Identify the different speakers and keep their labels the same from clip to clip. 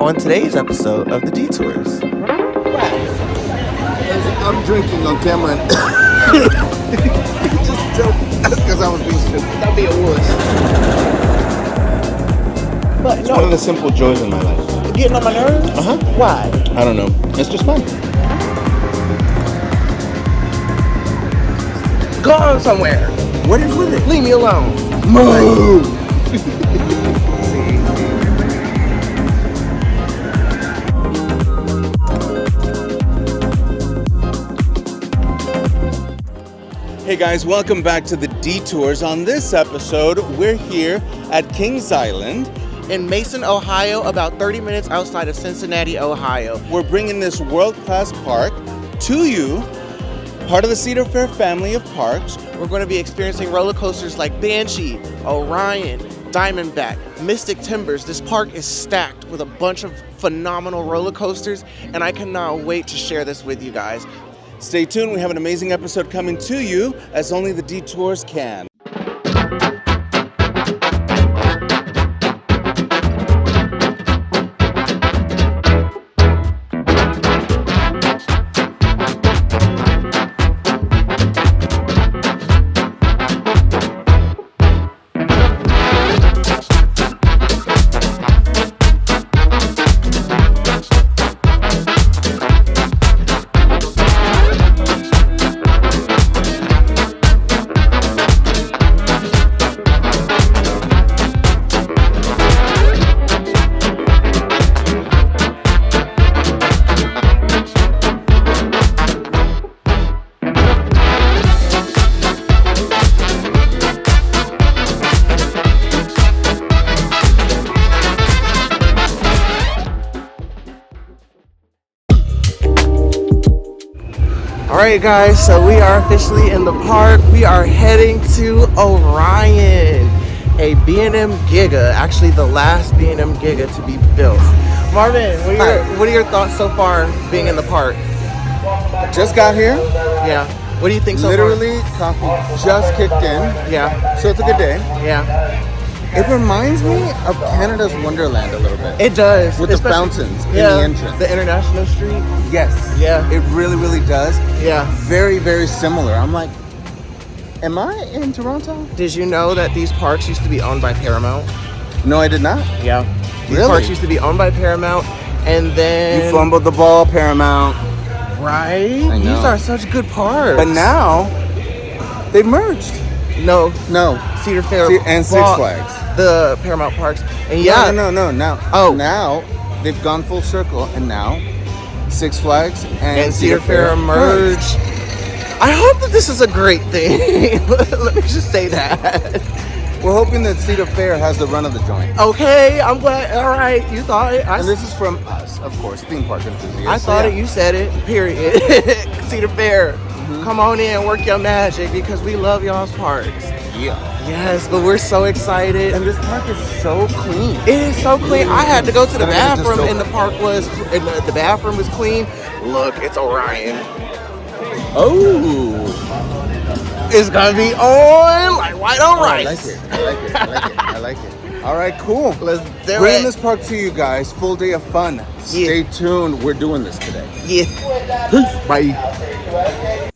Speaker 1: on today's episode of the Detours.
Speaker 2: I'm drinking on camera and just joking because I was being stupid. That'd be a wuss. But
Speaker 3: It's one of the simple joys in my life.
Speaker 2: Getting on my nerves?
Speaker 3: Uh-huh.
Speaker 2: Why?
Speaker 3: I don't know. It's just fun.
Speaker 2: Go on somewhere.
Speaker 1: What is with it?
Speaker 2: Leave me alone.
Speaker 3: Move! Hey guys, welcome back to the Detours. On this episode, we're here at Kings Island
Speaker 1: In Mason, Ohio, about 30 minutes outside of Cincinnati, Ohio.
Speaker 3: We're bringing this world-class park to you, part of the Cedar Fair family of parks.
Speaker 1: We're going to be experiencing roller coasters like Banshee, Orion, Diamondback, Mystic Timbers. This park is stacked with a bunch of phenomenal roller coasters, and I cannot wait to share this with you guys.
Speaker 3: Stay tuned, we have an amazing episode coming to you as only the Detours can.
Speaker 1: Alright guys, so we are officially in the park. We are heading to Orion, a B&M Giga, actually the last B&M Giga to be built. Marvin, what are your thoughts so far being in the park?
Speaker 2: Just got here.
Speaker 1: Yeah. What do you think so
Speaker 2: Literally, coffee just kicked in.
Speaker 1: far? Yeah.
Speaker 2: So it's a good day.
Speaker 1: Yeah.
Speaker 2: It reminds me of Canada's Wonderland a little bit.
Speaker 1: It does.
Speaker 2: With the
Speaker 1: Especially-
Speaker 2: fountains in
Speaker 1: yeah,
Speaker 2: the entrance.
Speaker 1: The International Street.
Speaker 2: Yes.
Speaker 1: Yeah.
Speaker 2: It really, really does.
Speaker 1: Yeah.
Speaker 2: Very, very similar. I'm like, am I in Toronto?
Speaker 1: Did you know that these parks used to be owned by Paramount?
Speaker 2: No, I did not.
Speaker 1: Yeah. These
Speaker 2: Really?
Speaker 1: parks used to be owned by Paramount, and then
Speaker 2: You fumbled the ball, Paramount.
Speaker 1: right.
Speaker 2: I know.
Speaker 1: These are such good parks.
Speaker 2: But now, they've merged.
Speaker 1: no,
Speaker 2: No.
Speaker 1: Cedar Fair
Speaker 2: And Six
Speaker 1: bought
Speaker 2: Flags.
Speaker 1: the Paramount parks, and yeah,
Speaker 2: No. Now.
Speaker 1: Oh.
Speaker 2: Now, they've gone full circle, and now, Six Flags
Speaker 1: and Cedar Fair merged. I hope that this is a great thing. Let me just say that.
Speaker 2: We're hoping that Cedar Fair has the run of the joint.
Speaker 1: Okay, I'm glad. All right, you thought it.
Speaker 2: And this is from us, of course, theme park enthusiasts.
Speaker 1: I thought it. You said it. Period. Cedar Fair.
Speaker 2: Mm-hmm.
Speaker 1: Come on in, work your magic because we love y'all's parks.
Speaker 2: Yeah.
Speaker 1: Yes, but we're so excited.
Speaker 2: And this park is so clean.
Speaker 1: It is so clean. I had to go to the
Speaker 2: I mean, it's just
Speaker 1: bathroom,
Speaker 2: so-
Speaker 1: and the park was, and the bathroom was clean. Look, it's Orion.
Speaker 2: Oh.
Speaker 1: It's gonna be on like white on
Speaker 2: I
Speaker 1: rice.
Speaker 2: like it. I like it. All right, cool.
Speaker 1: Let's do
Speaker 2: Bringing
Speaker 1: it.
Speaker 2: this park to you guys. Full day of fun. Stay tuned. We're doing this today.
Speaker 1: Yeah.
Speaker 2: Peace. Bye.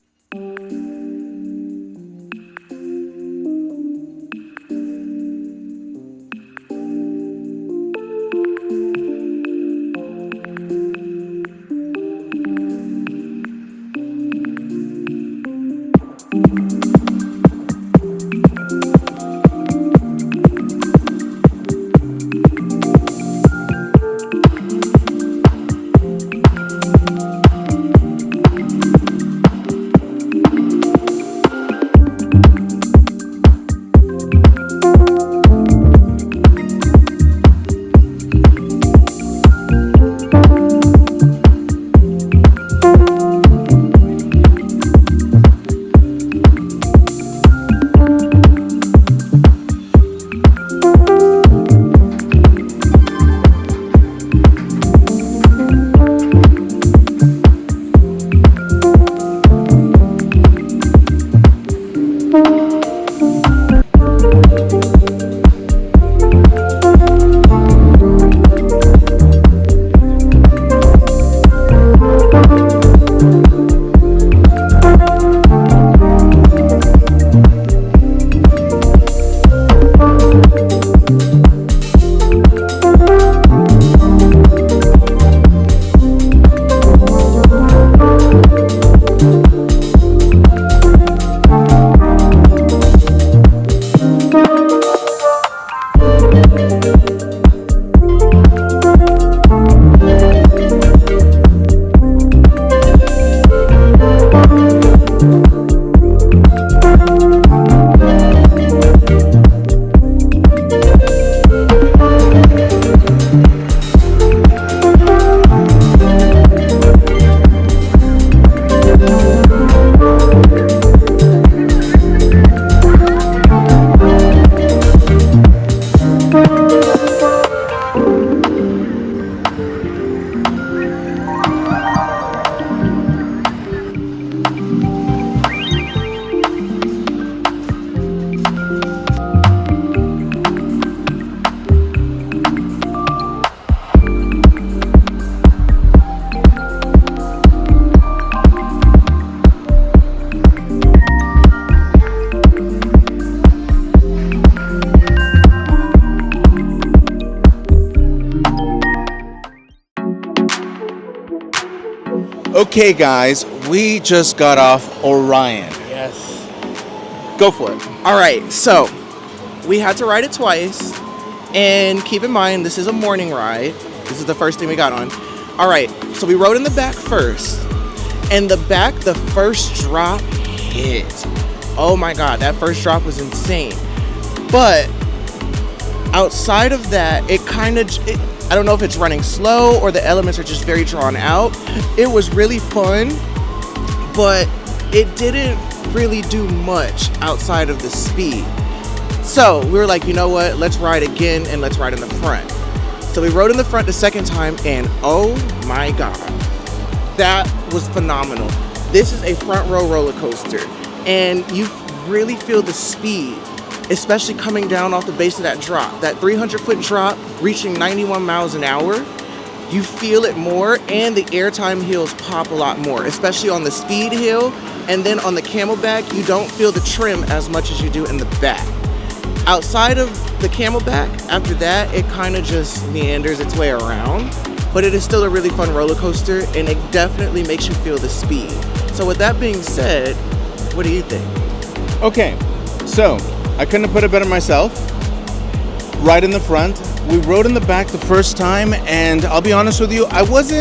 Speaker 3: Okay, guys, we just got off Orion.
Speaker 1: Yes.
Speaker 3: Go for it.
Speaker 1: All right, so we had to ride it twice. And keep in mind, this is a morning ride. This is the first thing we got on. All right, so we rode in the back first. And the first drop hit. Oh my God, that first drop was insane. But outside of that, I don't know if it's running slow or the elements are just very drawn out. It was really fun, but it didn't really do much outside of the speed. So we were like, you know what? Let's ride again and let's ride in the front. So we rode in the front the second time and oh my God, that was phenomenal. This is a front row roller coaster and you really feel the speed, especially coming down off the base of that drop. That 300-foot drop reaching 91 miles an hour, you feel it more and the airtime hills pop a lot more, especially on the speed hill. And then on the Camelback, you don't feel the trim as much as you do in the back. Outside of the Camelback, after that, it kind of just meanders its way around. But it is still a really fun roller coaster and it definitely makes you feel the speed. So with that being said, what do you think?
Speaker 3: Okay, so I couldn't have put it better myself. Right in the front. We rode in the back the first time, and I'll be honest with you, I was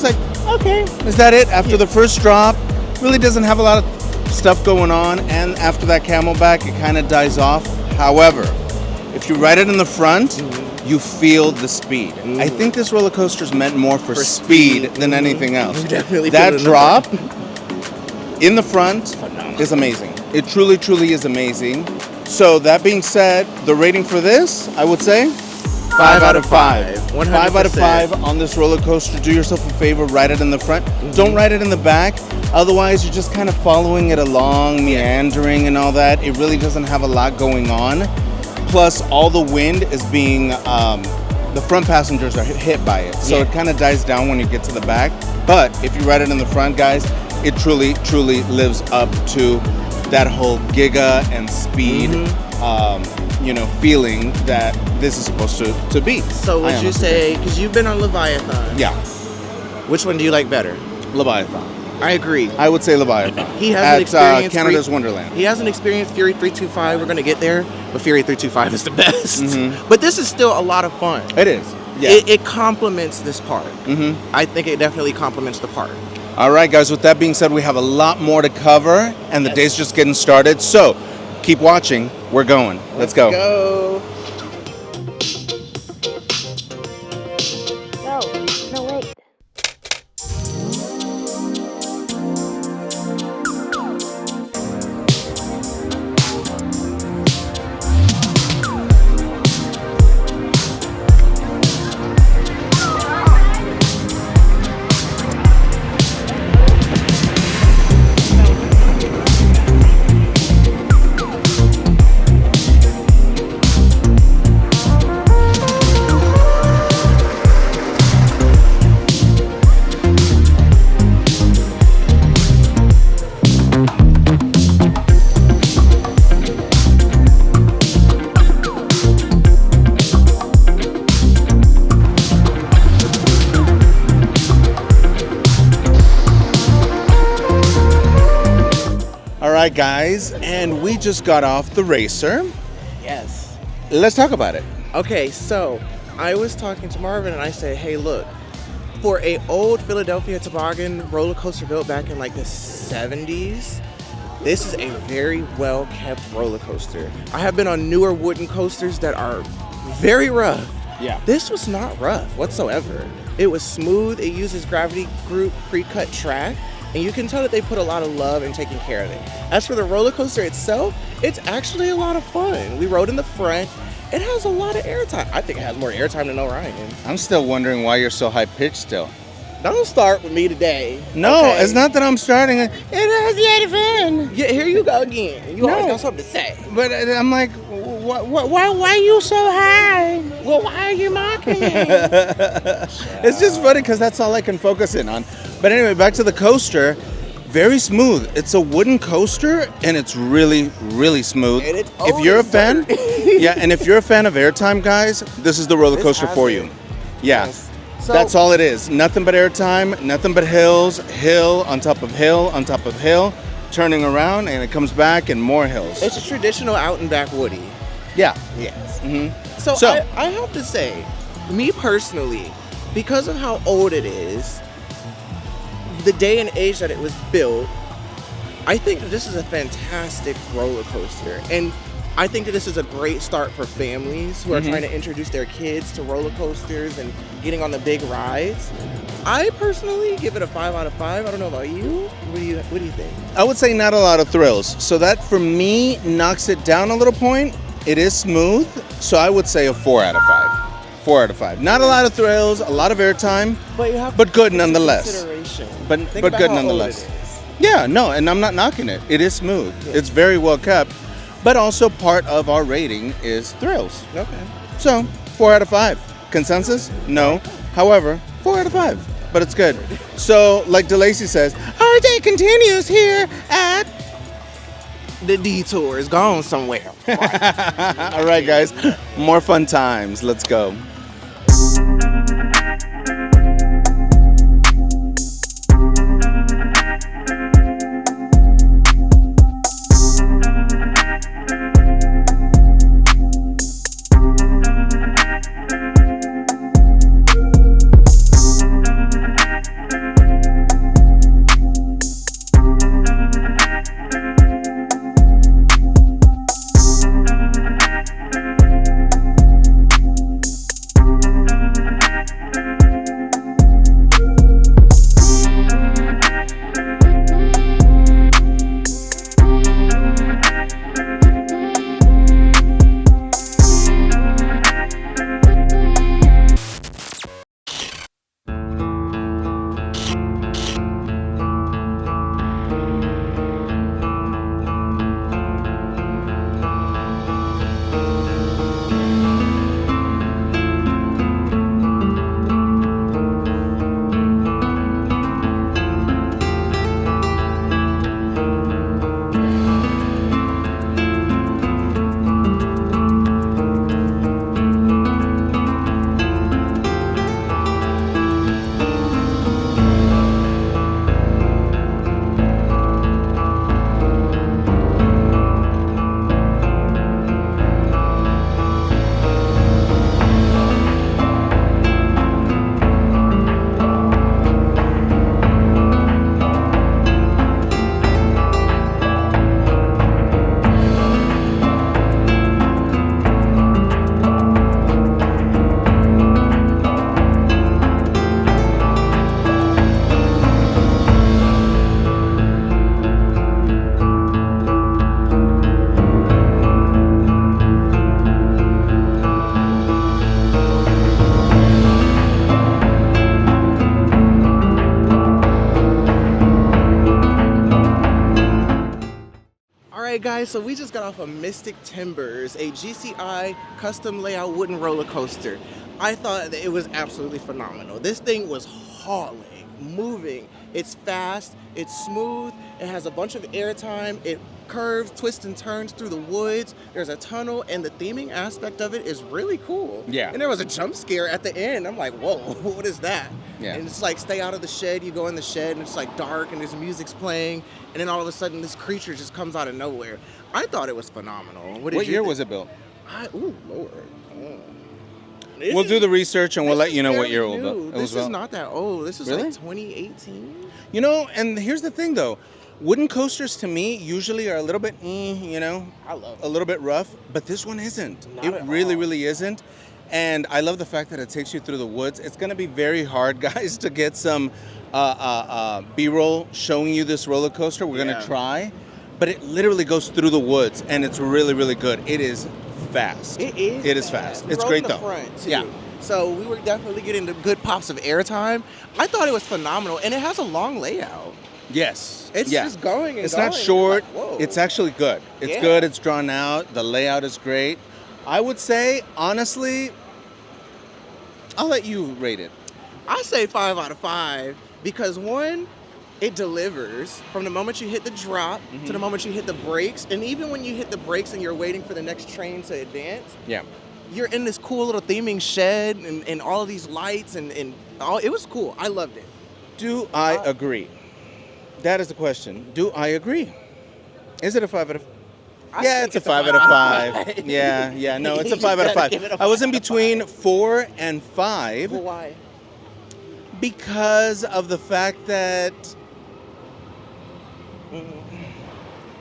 Speaker 3: like, okay, is that it? After the first drop, really doesn't have a lot of stuff going on, and after that Camelback, it kind of dies off. However, if you ride it in the front, you feel the speed. I think this roller coaster is meant more for speed than anything else.
Speaker 1: You definitely
Speaker 3: that
Speaker 1: feel it
Speaker 3: drop in the front is amazing. It truly, truly is amazing. So that being said, the rating for this, I would say 5 out of 5.
Speaker 1: 100%.
Speaker 3: 5 out of 5 on this roller coaster. Do yourself a favor, ride it in the front. Don't ride it in the back. Otherwise, you're just kind of following it along, meandering and all that. It really doesn't have a lot going on. Plus, all the wind is being, the front passengers are hit by it. So it kind of dies down when you get to the back. But if you ride it in the front, guys, it truly, truly lives up to that whole giga and speed, feeling that this is supposed to be.
Speaker 1: So would you say, because you've been on Leviathan.
Speaker 3: Yeah.
Speaker 1: Which one do you like better?
Speaker 3: Leviathan.
Speaker 1: I agree.
Speaker 3: I would say Leviathan.
Speaker 1: He hasn't experienced
Speaker 3: Canada's Wonderland.
Speaker 1: He hasn't experienced Fury 325. We're going to get there, but Fury 325 is the best. But this is still a lot of fun.
Speaker 3: It is. Yeah.
Speaker 1: It complements this park. I think it definitely complements the park.
Speaker 3: All right, guys, with that being said, we have a lot more to cover, and the day's just getting started. So keep watching. We're going. Let's go.
Speaker 4: No, wait.
Speaker 3: All right, guys, and we just got off the racer.
Speaker 1: Yes.
Speaker 3: Let's talk about it.
Speaker 1: Okay, so I was talking to Marvin and I said, hey, look, for a old Philadelphia toboggan roller coaster built back in like the 70s, this is a very well kept roller coaster. I have been on newer wooden coasters that are very rough.
Speaker 3: Yeah.
Speaker 1: This was not rough whatsoever. It was smooth. It uses Gravity Group pre-cut track. And you can tell that they put a lot of love in taking care of it. As for the roller coaster itself, it's actually a lot of fun. We rode in the front. It has a lot of airtime. I think it has more airtime than Orion.
Speaker 3: I'm still wondering why you're so high-pitched still.
Speaker 1: Don't start with me today.
Speaker 3: No,
Speaker 1: okay?
Speaker 3: It's not that I'm starting. It has a lot of fun.
Speaker 1: Yeah, here you go again. You always got something to say.
Speaker 3: But I'm like, why are you so high?
Speaker 1: Well, why are you mocking me?
Speaker 3: It's just funny because that's all I can focus in on. But anyway, back to the coaster. Very smooth. It's a wooden coaster, and it's really, really smooth.
Speaker 1: And it's
Speaker 3: if you're a fan, and if you're a fan of airtime, guys, this is the roller coaster for you. Yeah.
Speaker 1: Yes. So
Speaker 3: That's all it is. Nothing but airtime, nothing but hills, hill on top of hill on top of hill, turning around, and it comes back and more hills.
Speaker 1: It's a traditional out and back Woody.
Speaker 3: Yeah.
Speaker 1: Yes.
Speaker 3: Mm-hmm.
Speaker 1: So I have to say, me personally, because of how old it is, the day and age that it was built, I think that this is a fantastic roller coaster. And I think that this is a great start for families who are trying to introduce their kids to roller coasters and getting on the big rides. I personally give it a 5 out of 5. I don't know about you. What do you think?
Speaker 3: I would say not a lot of thrills. So that for me knocks it down a little point. It is smooth, so I would say a 4 out of 5. 4 out of 5. Not a lot of thrills, a lot of airtime, but good nonetheless. But good nonetheless. Yeah, no, and I'm not knocking it. It is smooth. Yeah. It's very well kept. But also part of our rating is thrills.
Speaker 1: Okay.
Speaker 3: So 4 out of 5. Consensus? No. However, 4 out of 5. But it's good. So, like DeLacy says, our day continues here at
Speaker 1: the Detours. Gone somewhere.
Speaker 3: All right, guys. More fun times. Let's go.
Speaker 1: Alright guys, so we just got off of Mystic Timbers, a GCI custom layout wooden roller coaster. I thought that it was absolutely phenomenal. This thing was hauling, moving. It's fast, it's smooth, it has a bunch of airtime, it curves, twists and turns through the woods. There's a tunnel, and the theming aspect of it is really cool.
Speaker 3: Yeah.
Speaker 1: And there was a jump scare at the end. I'm like, whoa, what is that?
Speaker 3: Yeah.
Speaker 1: And it's like, stay out of the shed. You go in the shed, and it's like dark, and there's music's playing, and then all of a sudden, this creature just comes out of nowhere. I thought it was phenomenal.
Speaker 3: What year was it built?
Speaker 1: Ooh, Lord.
Speaker 3: We'll do the research, and we'll let you know what year it was
Speaker 1: new.
Speaker 3: built.
Speaker 1: This is not that old. This is
Speaker 3: Really?
Speaker 1: like 2018.
Speaker 3: You know, and here's the thing, though. Wooden coasters, to me, usually are a little bit, you know,
Speaker 1: I love it.
Speaker 3: a little bit rough, but this one isn't.
Speaker 1: Not
Speaker 3: It
Speaker 1: at
Speaker 3: really,
Speaker 1: all.
Speaker 3: really isn't. And I love the fact that it takes you through the woods. It's going to be very hard, guys, to get some B-roll showing you this roller coaster. We're going
Speaker 1: Yeah.
Speaker 3: to try. But it literally goes through the woods, and it's really, really good. It is fast.
Speaker 1: It is.
Speaker 3: It is fast.
Speaker 1: We
Speaker 3: It's
Speaker 1: rode
Speaker 3: great,
Speaker 1: in the
Speaker 3: though.
Speaker 1: front, too.
Speaker 3: Yeah.
Speaker 1: So we were definitely getting the good pops of airtime. I thought it was phenomenal, and it has a long layout.
Speaker 3: Yes.
Speaker 1: It's
Speaker 3: yeah.
Speaker 1: just going and
Speaker 3: It's
Speaker 1: going.
Speaker 3: not short.
Speaker 1: Like, whoa.
Speaker 3: It's actually good. It's
Speaker 1: Yeah.
Speaker 3: good. It's drawn out. The layout is great. I would say, honestly, I'll let you rate it.
Speaker 1: I say 5 out of 5 because one, it delivers from the moment you hit the drop
Speaker 3: Mm-hmm.
Speaker 1: to the moment you hit the brakes, and even when you hit the brakes and you're waiting for the next train to advance,
Speaker 3: Yeah.
Speaker 1: you're in this cool little theming shed and all of these lights and all. It was cool. I loved it.
Speaker 3: Do I agree? That is the question. Do I agree? Is it a 5 out of 5? Yeah, it's a 5 out of 5. Yeah. No, it's a 5 out of 5. I was in between 4 and 5.
Speaker 1: Well, why?
Speaker 3: Because of the fact that...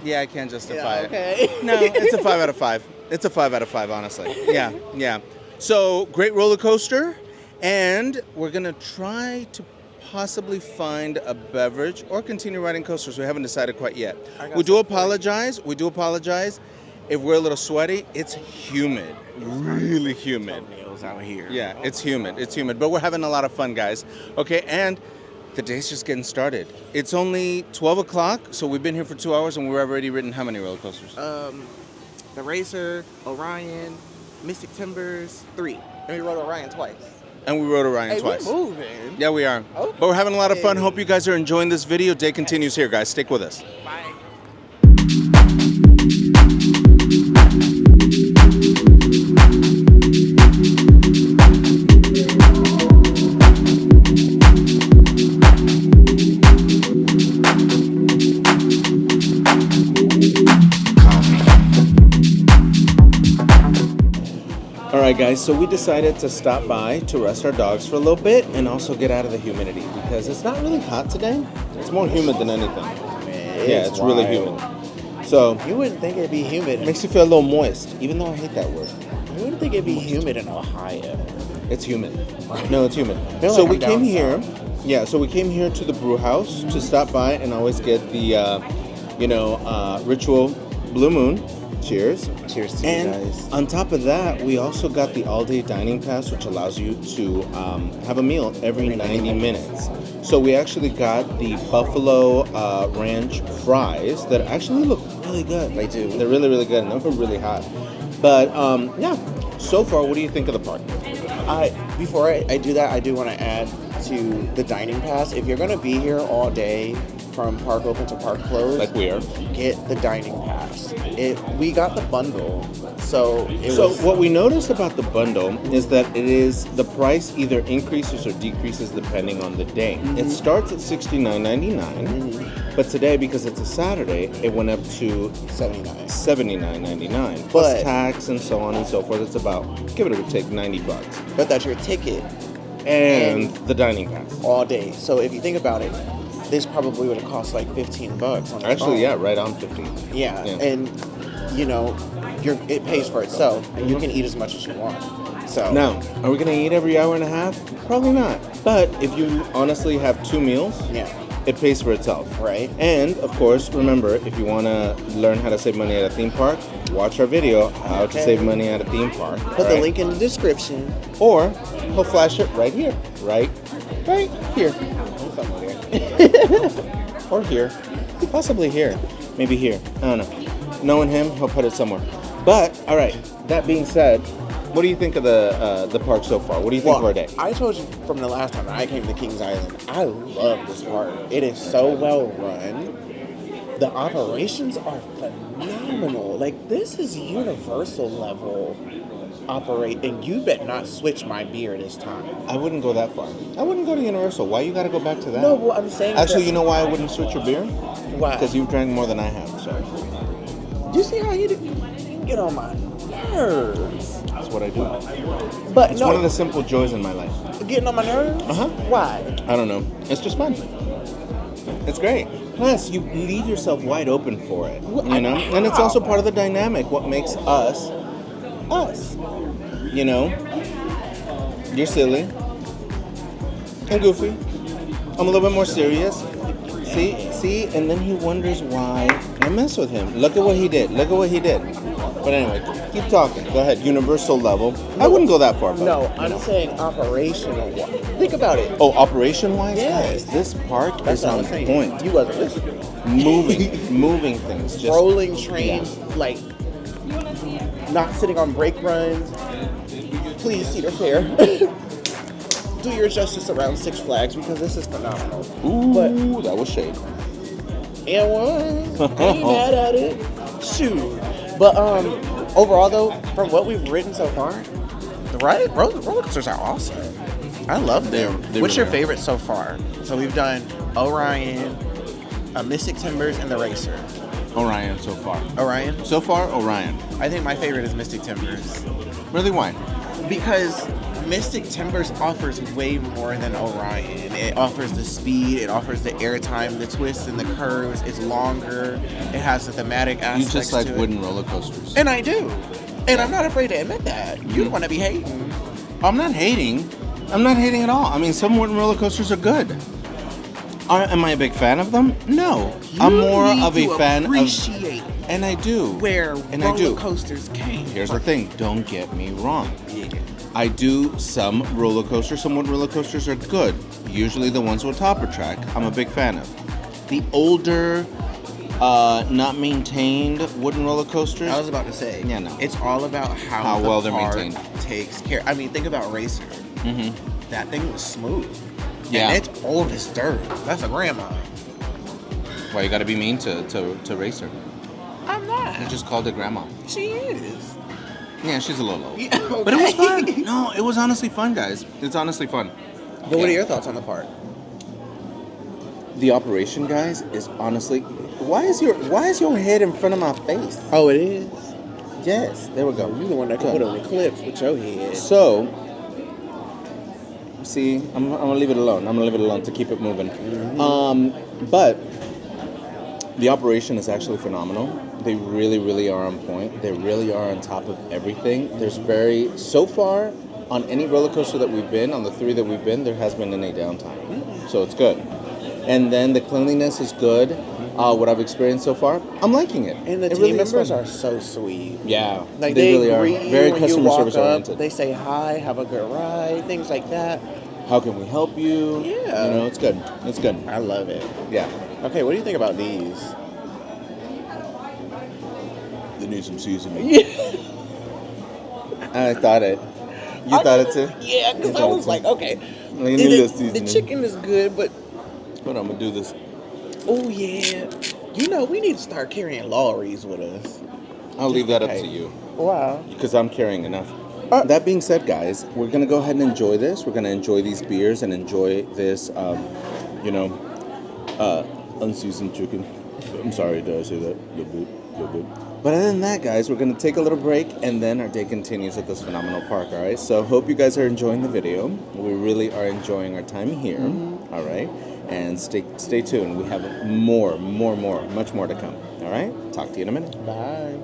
Speaker 3: Yeah, I can't justify it. No, it's a 5 out of 5. It's a 5 out of 5, honestly. Yeah. So, great roller coaster. And we're going to try to possibly find a beverage or continue riding coasters. We haven't decided quite yet. We do apologize. If we're a little sweaty. It's humid. Really humid.
Speaker 1: Out here.
Speaker 3: Yeah, it's humid. But we're having a lot of fun, guys. Okay, and the day's just getting started. It's only 12 o'clock, so we've been here for 2 hours, and we've already ridden how many roller coasters?
Speaker 1: The Racer, Orion, Mystic Timbers, 3. And we rode Orion twice.
Speaker 3: Twice.
Speaker 1: We're moving.
Speaker 3: Yeah, we are.
Speaker 1: Okay.
Speaker 3: But we're having a lot of fun. Hope you guys are enjoying this video. Day continues here, guys. Stick with us.
Speaker 1: Bye.
Speaker 3: Alright guys, so we decided to stop by to rest our dogs for a little bit and also get out of the humidity because it's not really hot today. It's more humid than anything.
Speaker 1: Man,
Speaker 3: it's really humid. So
Speaker 1: you wouldn't think it'd be humid.
Speaker 3: It makes you feel a little moist, even though I hate that word.
Speaker 1: You wouldn't think it'd be humid in Ohio.
Speaker 3: It's humid. No, it's humid.
Speaker 1: like
Speaker 3: So we
Speaker 1: I'm
Speaker 3: came
Speaker 1: down
Speaker 3: here.
Speaker 1: south.
Speaker 3: Yeah, so we came here to the brew house to stop by and always get the, Ritual Blue Moon. Cheers.
Speaker 1: Cheers to
Speaker 3: And
Speaker 1: you guys.
Speaker 3: on top of that, we also got the all-day dining pass, which allows you to have a meal every 90 minutes. So we actually got the Buffalo Ranch fries that actually look really good.
Speaker 1: They do.
Speaker 3: They're really, really good, and they're really hot. But, so far, what do you think of the park?
Speaker 1: Before I do that, I do want to add to the dining pass. If you're going to be here all day from park open to park closed,
Speaker 3: Like we are.
Speaker 1: get the dining pass. We got the bundle, so
Speaker 3: what we noticed about the bundle is that the price either increases or decreases depending on the day.
Speaker 1: Mm-hmm.
Speaker 3: It starts at $69.99, but today, because it's a Saturday, it went up to $79.99 plus
Speaker 1: But-
Speaker 3: tax and so on and so forth. It's about, give it or take, $90,
Speaker 1: but that's your ticket
Speaker 3: and the dining pass.
Speaker 1: all day. So if you think about it, this probably would have cost like $15 on the
Speaker 3: Actually,
Speaker 1: phone.
Speaker 3: yeah, right on 50.
Speaker 1: Yeah, and it pays for itself, and you can eat as much as you want. So
Speaker 3: Now, are we gonna eat every hour and a half? Probably not. But if you honestly have 2 meals,
Speaker 1: yeah,
Speaker 3: it pays for itself.
Speaker 1: right.
Speaker 3: And of course, remember, if you want to learn how to save money at a theme park, watch our video, How to Save Money at a Theme Park.
Speaker 1: Put the link in the description.
Speaker 3: Or he'll flash it right here. Right here. Or here. Possibly here. Maybe here. I don't know. Knowing him, he'll put it somewhere. But, all right, that being said, what do you think of the park so far? What do you think of our day?
Speaker 1: I told you from the last time that I came to Kings Island, I love this park. It is so well run. The operations are phenomenal. Like, this is Universal level operate, and you bet not switch my beer this time.
Speaker 3: I wouldn't go that far. I wouldn't go to Universal. Why you got to go back to that?
Speaker 1: No, well, I'm saying
Speaker 3: Actually,
Speaker 1: that-
Speaker 3: you know why I wouldn't switch your beer?
Speaker 1: Why?
Speaker 3: Because you've drank more than I have, so
Speaker 1: Do you see how you get on my nerves?
Speaker 3: that's what I do.
Speaker 1: But
Speaker 3: It's
Speaker 1: no,
Speaker 3: one of the simple joys in my life.
Speaker 1: getting on my nerves?
Speaker 3: Uh-huh.
Speaker 1: Why?
Speaker 3: I don't know. It's just fun. It's great. Plus, you leave yourself wide open for it, you know? And it's also part of the dynamic, what makes us, us. You know? You're silly. And goofy. I'm a little bit more serious. See? And then he wonders why I mess with him. Look at what he did. But anyway, keep talking. Go ahead. Universal level. I wouldn't go that far.
Speaker 1: No, I'm saying operational. Think about it.
Speaker 3: Oh, operation-wise?
Speaker 1: Yes.
Speaker 3: Guys, this park
Speaker 1: That's
Speaker 3: is
Speaker 1: what
Speaker 3: on
Speaker 1: I'm saying.
Speaker 3: point.
Speaker 1: You wasn't listening.
Speaker 3: Moving things. Just
Speaker 1: Rolling trains, like not sitting on brake runs. Please, Cedar Fair. Do your justice around Six Flags because this is phenomenal.
Speaker 3: Ooh, that was shade.
Speaker 1: And one, I ain't mad at it. Shoot. But overall though, from what we've written so far, Right? Roller coasters are awesome. I love them.
Speaker 3: They
Speaker 1: What's
Speaker 3: really
Speaker 1: your
Speaker 3: are.
Speaker 1: favorite so far? So we've done Orion, Mystic Timbers, and the Racer.
Speaker 3: Orion so far.
Speaker 1: Orion?
Speaker 3: So far, Orion.
Speaker 1: I think my favorite is Mystic Timbers.
Speaker 3: Really, why?
Speaker 1: Because Mystic Timbers offers way more than Orion. It offers the speed, it offers the airtime, the twists and the curves. It's longer. It has the thematic
Speaker 3: You
Speaker 1: aspects
Speaker 3: just like
Speaker 1: to it.
Speaker 3: wooden roller coasters.
Speaker 1: And I do. And I'm not afraid to admit that. You don't want to be hating.
Speaker 3: I'm not hating. I'm not hating at all. I mean, some wooden roller coasters are good. Am I a big fan of them? No. I'm more of a fan of...
Speaker 1: appreciate
Speaker 3: And I do.
Speaker 1: where
Speaker 3: and I do.
Speaker 1: roller coasters came
Speaker 3: Here's
Speaker 1: from.
Speaker 3: the thing. Don't get me wrong.
Speaker 1: Yeah.
Speaker 3: I do some roller coasters. Some wooden roller coasters are good. Usually the ones with topper track, I'm a big fan of. The older, not maintained wooden roller coasters.
Speaker 1: I was about to say,
Speaker 3: Yeah, no.
Speaker 1: it's all about how the
Speaker 3: well they're
Speaker 1: park
Speaker 3: maintained.
Speaker 1: takes care. I mean, think about Racer.
Speaker 3: Mhm.
Speaker 1: That thing was smooth.
Speaker 3: Yeah.
Speaker 1: And it's old as dirt. That's a grandma.
Speaker 3: Why you gotta be mean to Racer?
Speaker 1: I'm not.
Speaker 3: I just called her grandma.
Speaker 1: She is.
Speaker 3: Yeah, she's a little old.
Speaker 1: Yeah, okay.
Speaker 3: But it was fun. No, it was honestly fun, guys. It's honestly fun.
Speaker 1: But what are your thoughts on the park?
Speaker 3: The operation, guys, is honestly. Why is your head in front of my face?
Speaker 1: Oh, it is?
Speaker 3: Yes, there we go.
Speaker 1: You're the one that can put on the clips with your head.
Speaker 3: So, see, I'm gonna leave it alone. I'm gonna leave it alone to keep it moving. But the operation is actually phenomenal. They really, really are on point. They really are on top of everything. So far, on any roller coaster that we've been, on the 3 that we've been, there has been any downtime. So it's good. And then the cleanliness is good. What I've experienced so far, I'm liking it.
Speaker 1: And the
Speaker 3: It
Speaker 1: team
Speaker 3: really is
Speaker 1: members
Speaker 3: fun.
Speaker 1: are so sweet.
Speaker 3: Yeah,
Speaker 1: Like
Speaker 3: they really are.
Speaker 1: greet you
Speaker 3: Very
Speaker 1: when you
Speaker 3: customer
Speaker 1: walk
Speaker 3: service
Speaker 1: up.
Speaker 3: oriented.
Speaker 1: They say hi, have a good ride, things like that.
Speaker 3: How can we help you?
Speaker 1: Yeah.
Speaker 3: You know, it's good. It's good.
Speaker 1: I love it.
Speaker 3: Yeah.
Speaker 1: Okay, what do you think about these?
Speaker 3: They need some seasoning.
Speaker 1: Yeah,
Speaker 3: I thought it. You thought it too?
Speaker 1: Yeah, because I was like, okay.
Speaker 3: Like, need a little seasoning.
Speaker 1: The chicken is good, but
Speaker 3: Hold on, I'm gonna do this.
Speaker 1: oh yeah. You know, we need to start carrying lorries with us.
Speaker 3: I'll leave that up
Speaker 1: Okay.
Speaker 3: to you
Speaker 1: Wow.
Speaker 3: because I'm carrying enough. That being said, guys, we're gonna go ahead and enjoy this. We're gonna enjoy these beers and enjoy this, unseasoned chicken. I'm sorry, did I say that? A little bit. But other than that, guys, we're going to take a little break, and then our day continues at this phenomenal park, all right? So hope you guys are enjoying the video. We really are enjoying our time here, all right? And stay tuned. We have much more to come, all right? Talk to you in a minute.
Speaker 1: Bye.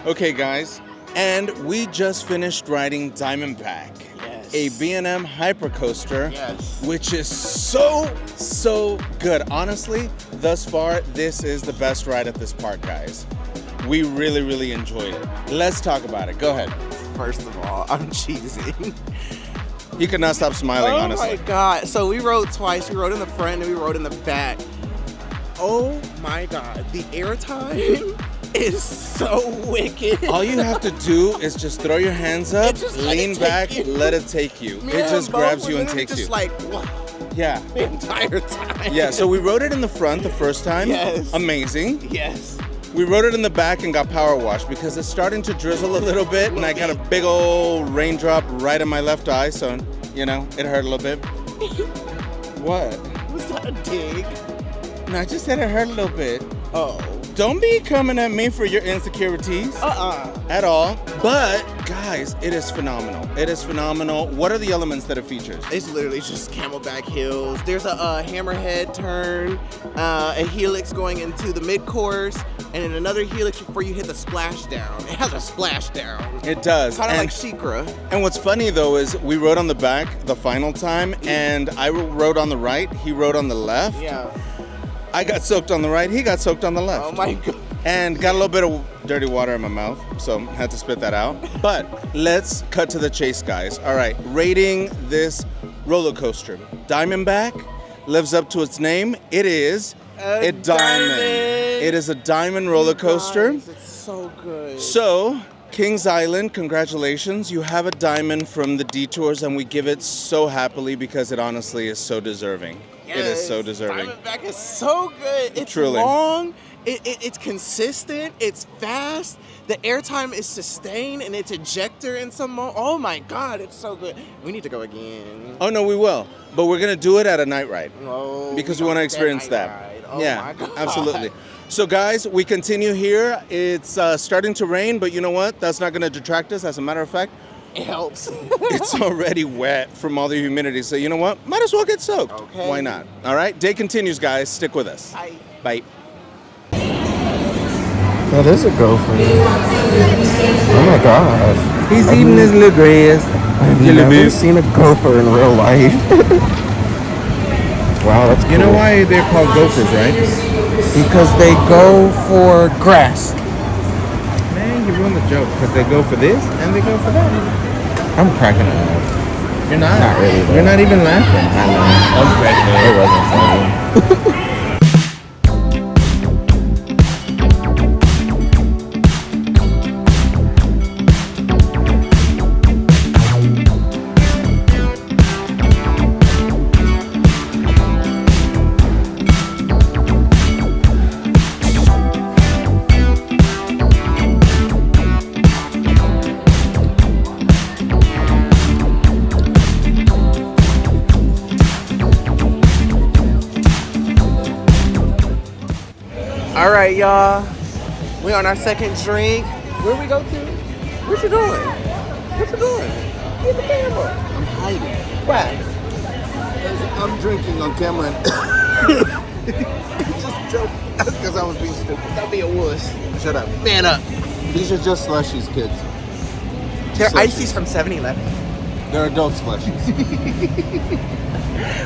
Speaker 3: Okay, guys, and we just finished riding Diamondback,
Speaker 1: Yes.
Speaker 3: a B&M hypercoaster,
Speaker 1: Yes.
Speaker 3: which is so good. Honestly, thus far, this is the best ride at this park, guys. We really enjoyed it. Let's talk about it. Go ahead.
Speaker 1: First of all, I'm cheesing.
Speaker 3: He could not stop smiling, honestly.
Speaker 1: Oh my God. So we rode twice. We rode in the front and we rode in the back. Oh my God. The airtime is so wicked.
Speaker 3: All you have to do is just throw your hands up,
Speaker 1: Just let
Speaker 3: lean
Speaker 1: it take
Speaker 3: back,
Speaker 1: you.
Speaker 3: let it take you.
Speaker 1: Me
Speaker 3: It
Speaker 1: and
Speaker 3: just
Speaker 1: Bo
Speaker 3: grabs
Speaker 1: were
Speaker 3: you and
Speaker 1: literally
Speaker 3: takes
Speaker 1: just
Speaker 3: you.
Speaker 1: like, wow,
Speaker 3: Yeah.
Speaker 1: the entire time.
Speaker 3: Yeah, so we rode it in the front the first time.
Speaker 1: Yes.
Speaker 3: Amazing.
Speaker 1: Yes.
Speaker 3: We rode it in the back and got power washed because it's starting to drizzle a little bit, and I got a big old raindrop right in my left eye, so, you know, it hurt a little bit. What?
Speaker 1: Was that a dig?
Speaker 3: No, I just said it hurt a little bit.
Speaker 1: Oh.
Speaker 3: Don't be coming at me for your insecurities at all. But, guys, it is phenomenal. It is phenomenal. What are the elements that it features?
Speaker 1: It's literally just camelback hills. There's a hammerhead turn, a helix going into the mid-course, and then another helix before you hit the splashdown. It has a splashdown.
Speaker 3: It does.
Speaker 1: Kind of
Speaker 3: And-
Speaker 1: like Sheikra.
Speaker 3: And what's funny though is we rode on the back the final time, and I rode on the right, he rode on the left.
Speaker 1: Yeah.
Speaker 3: I got soaked on the right, he got soaked on the left.
Speaker 1: Oh my God.
Speaker 3: And got a little bit of dirty water in my mouth, so had to spit that out. But let's cut to the chase, guys. All right, rating this roller coaster. Diamondback lives up to its name. It is a diamond. It is a diamond roller coaster.
Speaker 1: Guys, it's so good.
Speaker 3: So, Kings Island, congratulations. You have a diamond from the Detours, and we give it so happily because it honestly is so deserving. It is so deserving.
Speaker 1: Diamondback is so good. It's
Speaker 3: Truly.
Speaker 1: long. It's consistent. It's fast. The airtime is sustained, and it's ejector in some mode. Oh my God, it's so good. We need to go again.
Speaker 3: Oh, no, we will. But we're going to do it at a night ride.
Speaker 1: Oh,
Speaker 3: Because we want to experience that.
Speaker 1: Ride. Oh
Speaker 3: Yeah,
Speaker 1: my God.
Speaker 3: absolutely. So guys, we continue here. It's starting to rain, but you know what? That's not going to detract us. As a matter of fact,
Speaker 1: It helps.
Speaker 3: it's already wet from all the humidity. So you know what? Might as well get soaked.
Speaker 1: Okay.
Speaker 3: Why not? All right. Day continues, guys. Stick with us.
Speaker 1: Bye.
Speaker 3: Bye.
Speaker 1: That is a gopher. Oh my God.
Speaker 3: He's eating his little grass.
Speaker 1: I've never seen a gopher in real life. Wow, that's cool.
Speaker 3: You know why they're called gophers, right?
Speaker 1: Because they go for grass.
Speaker 3: Man, you ruined the joke. Because they go for this and they go for that.
Speaker 1: I'm cracking up.
Speaker 3: You're not.
Speaker 1: Not really, though.
Speaker 3: You're not even laughing.
Speaker 1: I know. It wasn't funny. All right, y'all. We on our second drink. Where we go to? What you doing? What you doing? Get the camera.
Speaker 2: I'm hiding.
Speaker 1: Why?
Speaker 2: I'm drinking on camera. Just joking. Because I was being stupid.
Speaker 1: Don't be a wuss.
Speaker 2: Shut up.
Speaker 1: Man up.
Speaker 2: These are just slushies, kids.
Speaker 1: They're
Speaker 2: Slushies.
Speaker 1: ices from 7-Eleven.
Speaker 2: They're adult slushies.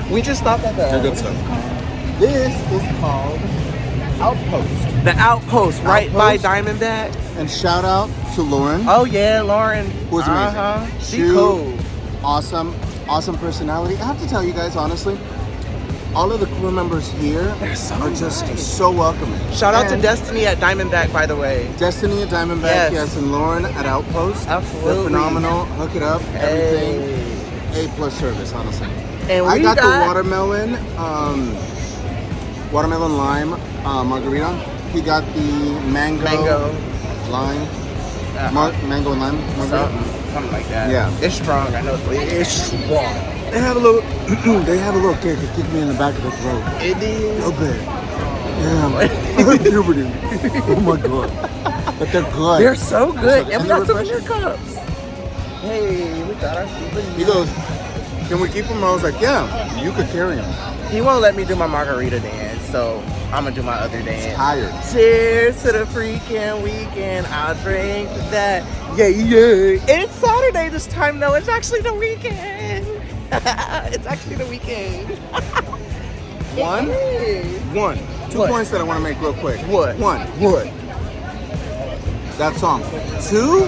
Speaker 1: We just stopped at
Speaker 2: They're
Speaker 1: the
Speaker 2: good stuff.
Speaker 1: This is called Outpost. The Outpost, right by Diamondback.
Speaker 2: And shout out to Lauren.
Speaker 1: Oh yeah, Lauren.
Speaker 2: Who's amazing.
Speaker 1: She
Speaker 2: She-
Speaker 1: cool.
Speaker 2: Awesome personality. I have to tell you guys, honestly, all of the crew members here
Speaker 1: so
Speaker 2: are just
Speaker 1: nice.
Speaker 2: so welcoming.
Speaker 1: Shout out to
Speaker 2: And
Speaker 1: Destiny at Diamondback, by the way.
Speaker 2: Destiny at Diamondback,
Speaker 1: Yes.
Speaker 2: yes, and Lauren at Outpost.
Speaker 1: Absolutely.
Speaker 2: They're phenomenal. Hook it up. Everything.
Speaker 1: Hey.
Speaker 2: A+ service, honestly.
Speaker 1: And
Speaker 2: I
Speaker 1: we
Speaker 2: got the watermelon lime margarita. He got the mango lime. Mango and lime margarita.
Speaker 1: Something like that.
Speaker 2: Yeah.
Speaker 1: It's strong. I know it's strong.
Speaker 2: They have a little. They have a little kick. It kicked me in the back of the throat.
Speaker 1: It is.
Speaker 2: A bit. Damn. I had puberty. Oh my god. But they're good.
Speaker 1: They're so good.
Speaker 2: And
Speaker 1: And we
Speaker 2: they're
Speaker 1: got some more
Speaker 2: refreshing.
Speaker 1: cups. Hey, we got our souvenirs.
Speaker 2: He goes, "Can we keep them?" I was like, "Yeah, you could carry them."
Speaker 1: He won't let me do my margarita dance, so I'm gonna do my other dance.
Speaker 2: Tired.
Speaker 1: Cheers to the freaking weekend. I'll drink to that. Yeah, yeah. It's Saturday this time, though. It's actually the weekend. It's actually the weekend.
Speaker 2: One?
Speaker 1: It is.
Speaker 2: One. 2
Speaker 1: What?
Speaker 2: points that I want to make real quick.
Speaker 1: What?
Speaker 2: One.
Speaker 1: What?
Speaker 2: That song. Two.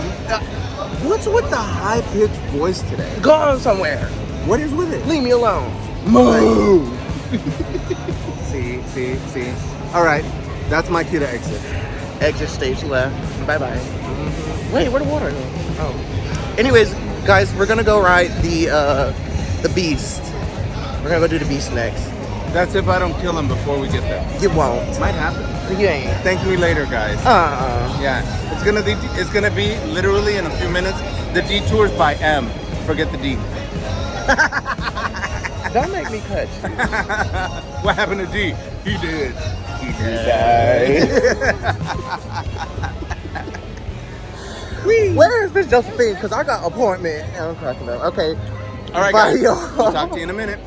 Speaker 2: What's with the high pitched voice today?
Speaker 1: Go on somewhere.
Speaker 2: What is with it?
Speaker 1: Leave me alone.
Speaker 2: Move. See. All right, that's my cue to exit.
Speaker 1: Exit stage left. Bye-bye. Wait, where the water go? Oh. Anyways, guys, we're gonna go ride the Beast. We're gonna go do the Beast next.
Speaker 3: That's if I don't kill him before we get there.
Speaker 1: You won't.
Speaker 2: Might happen.
Speaker 1: You ain't.
Speaker 3: Thank me later, guys. Yeah, it's gonna be literally in a few minutes. The Detours by M. Forget the D.
Speaker 1: Don't make me cut you.
Speaker 3: What happened to D? He did.
Speaker 1: He died. Where is this Josephine? Because I got an appointment. And I'm cracking up. Okay.
Speaker 3: All right,
Speaker 1: bye,
Speaker 3: guys.
Speaker 1: y'all.
Speaker 3: We'll talk to you in a minute.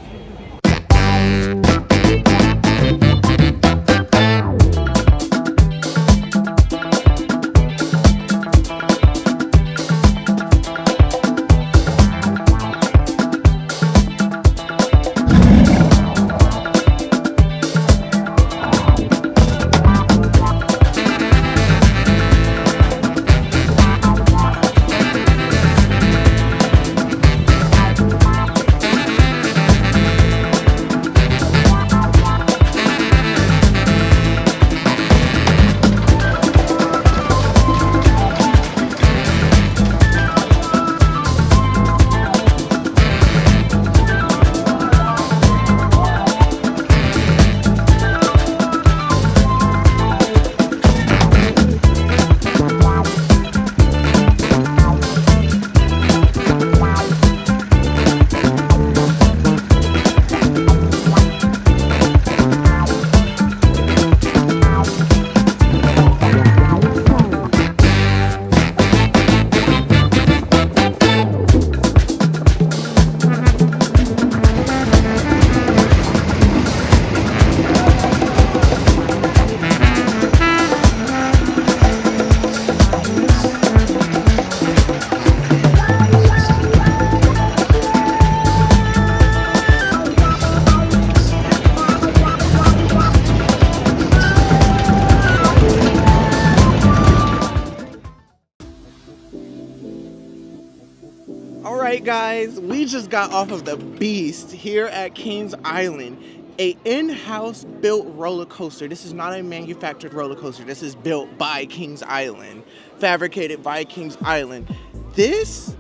Speaker 1: Alright guys, we just got off of the Beast here at Kings Island, a in-house built roller coaster. This is not a manufactured roller coaster. This is built by Kings Island, fabricated by Kings Island. This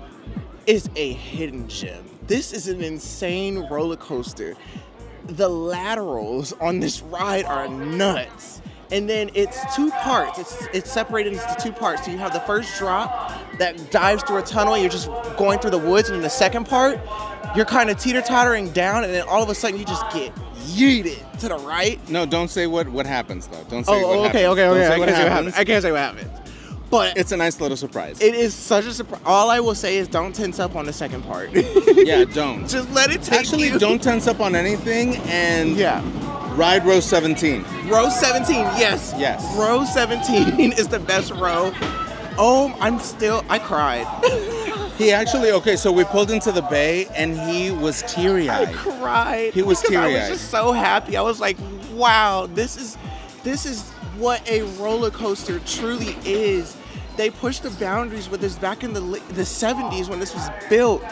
Speaker 1: is a hidden gem. This is an insane roller coaster. The laterals on this ride are nuts. And then it's two parts. It's separated into two parts. So you have the first drop that dives through a tunnel. You're just going through the woods. And in the second part, you're kind of teeter-tottering down. And then all of a sudden, you just get yeeted to the right.
Speaker 3: No, don't say what happens, though. Don't say what
Speaker 1: okay,
Speaker 3: happens.
Speaker 1: okay.
Speaker 3: Don't say
Speaker 1: I
Speaker 3: what
Speaker 1: can't say what
Speaker 3: happens.
Speaker 1: happens. I can't say what happens. But
Speaker 3: It's a nice little surprise.
Speaker 1: it is such a surprise. All I will say is don't tense up on the second part.
Speaker 3: Yeah, don't.
Speaker 1: Just let it take
Speaker 3: Actually,
Speaker 1: you.
Speaker 3: don't tense up on anything and
Speaker 1: Yeah.
Speaker 3: ride row 17.
Speaker 1: Row 17, yes.
Speaker 3: Yes.
Speaker 1: Row 17 is the best row. Oh, I cried.
Speaker 3: He actually, okay, so we pulled into the bay and he was
Speaker 1: I
Speaker 3: teary-eyed.
Speaker 1: cried.
Speaker 3: He was
Speaker 1: because I
Speaker 3: teary-eyed.
Speaker 1: was just so happy. I was like, wow, this is what a roller coaster truly is. They pushed the boundaries with this back in the 70s when this was built.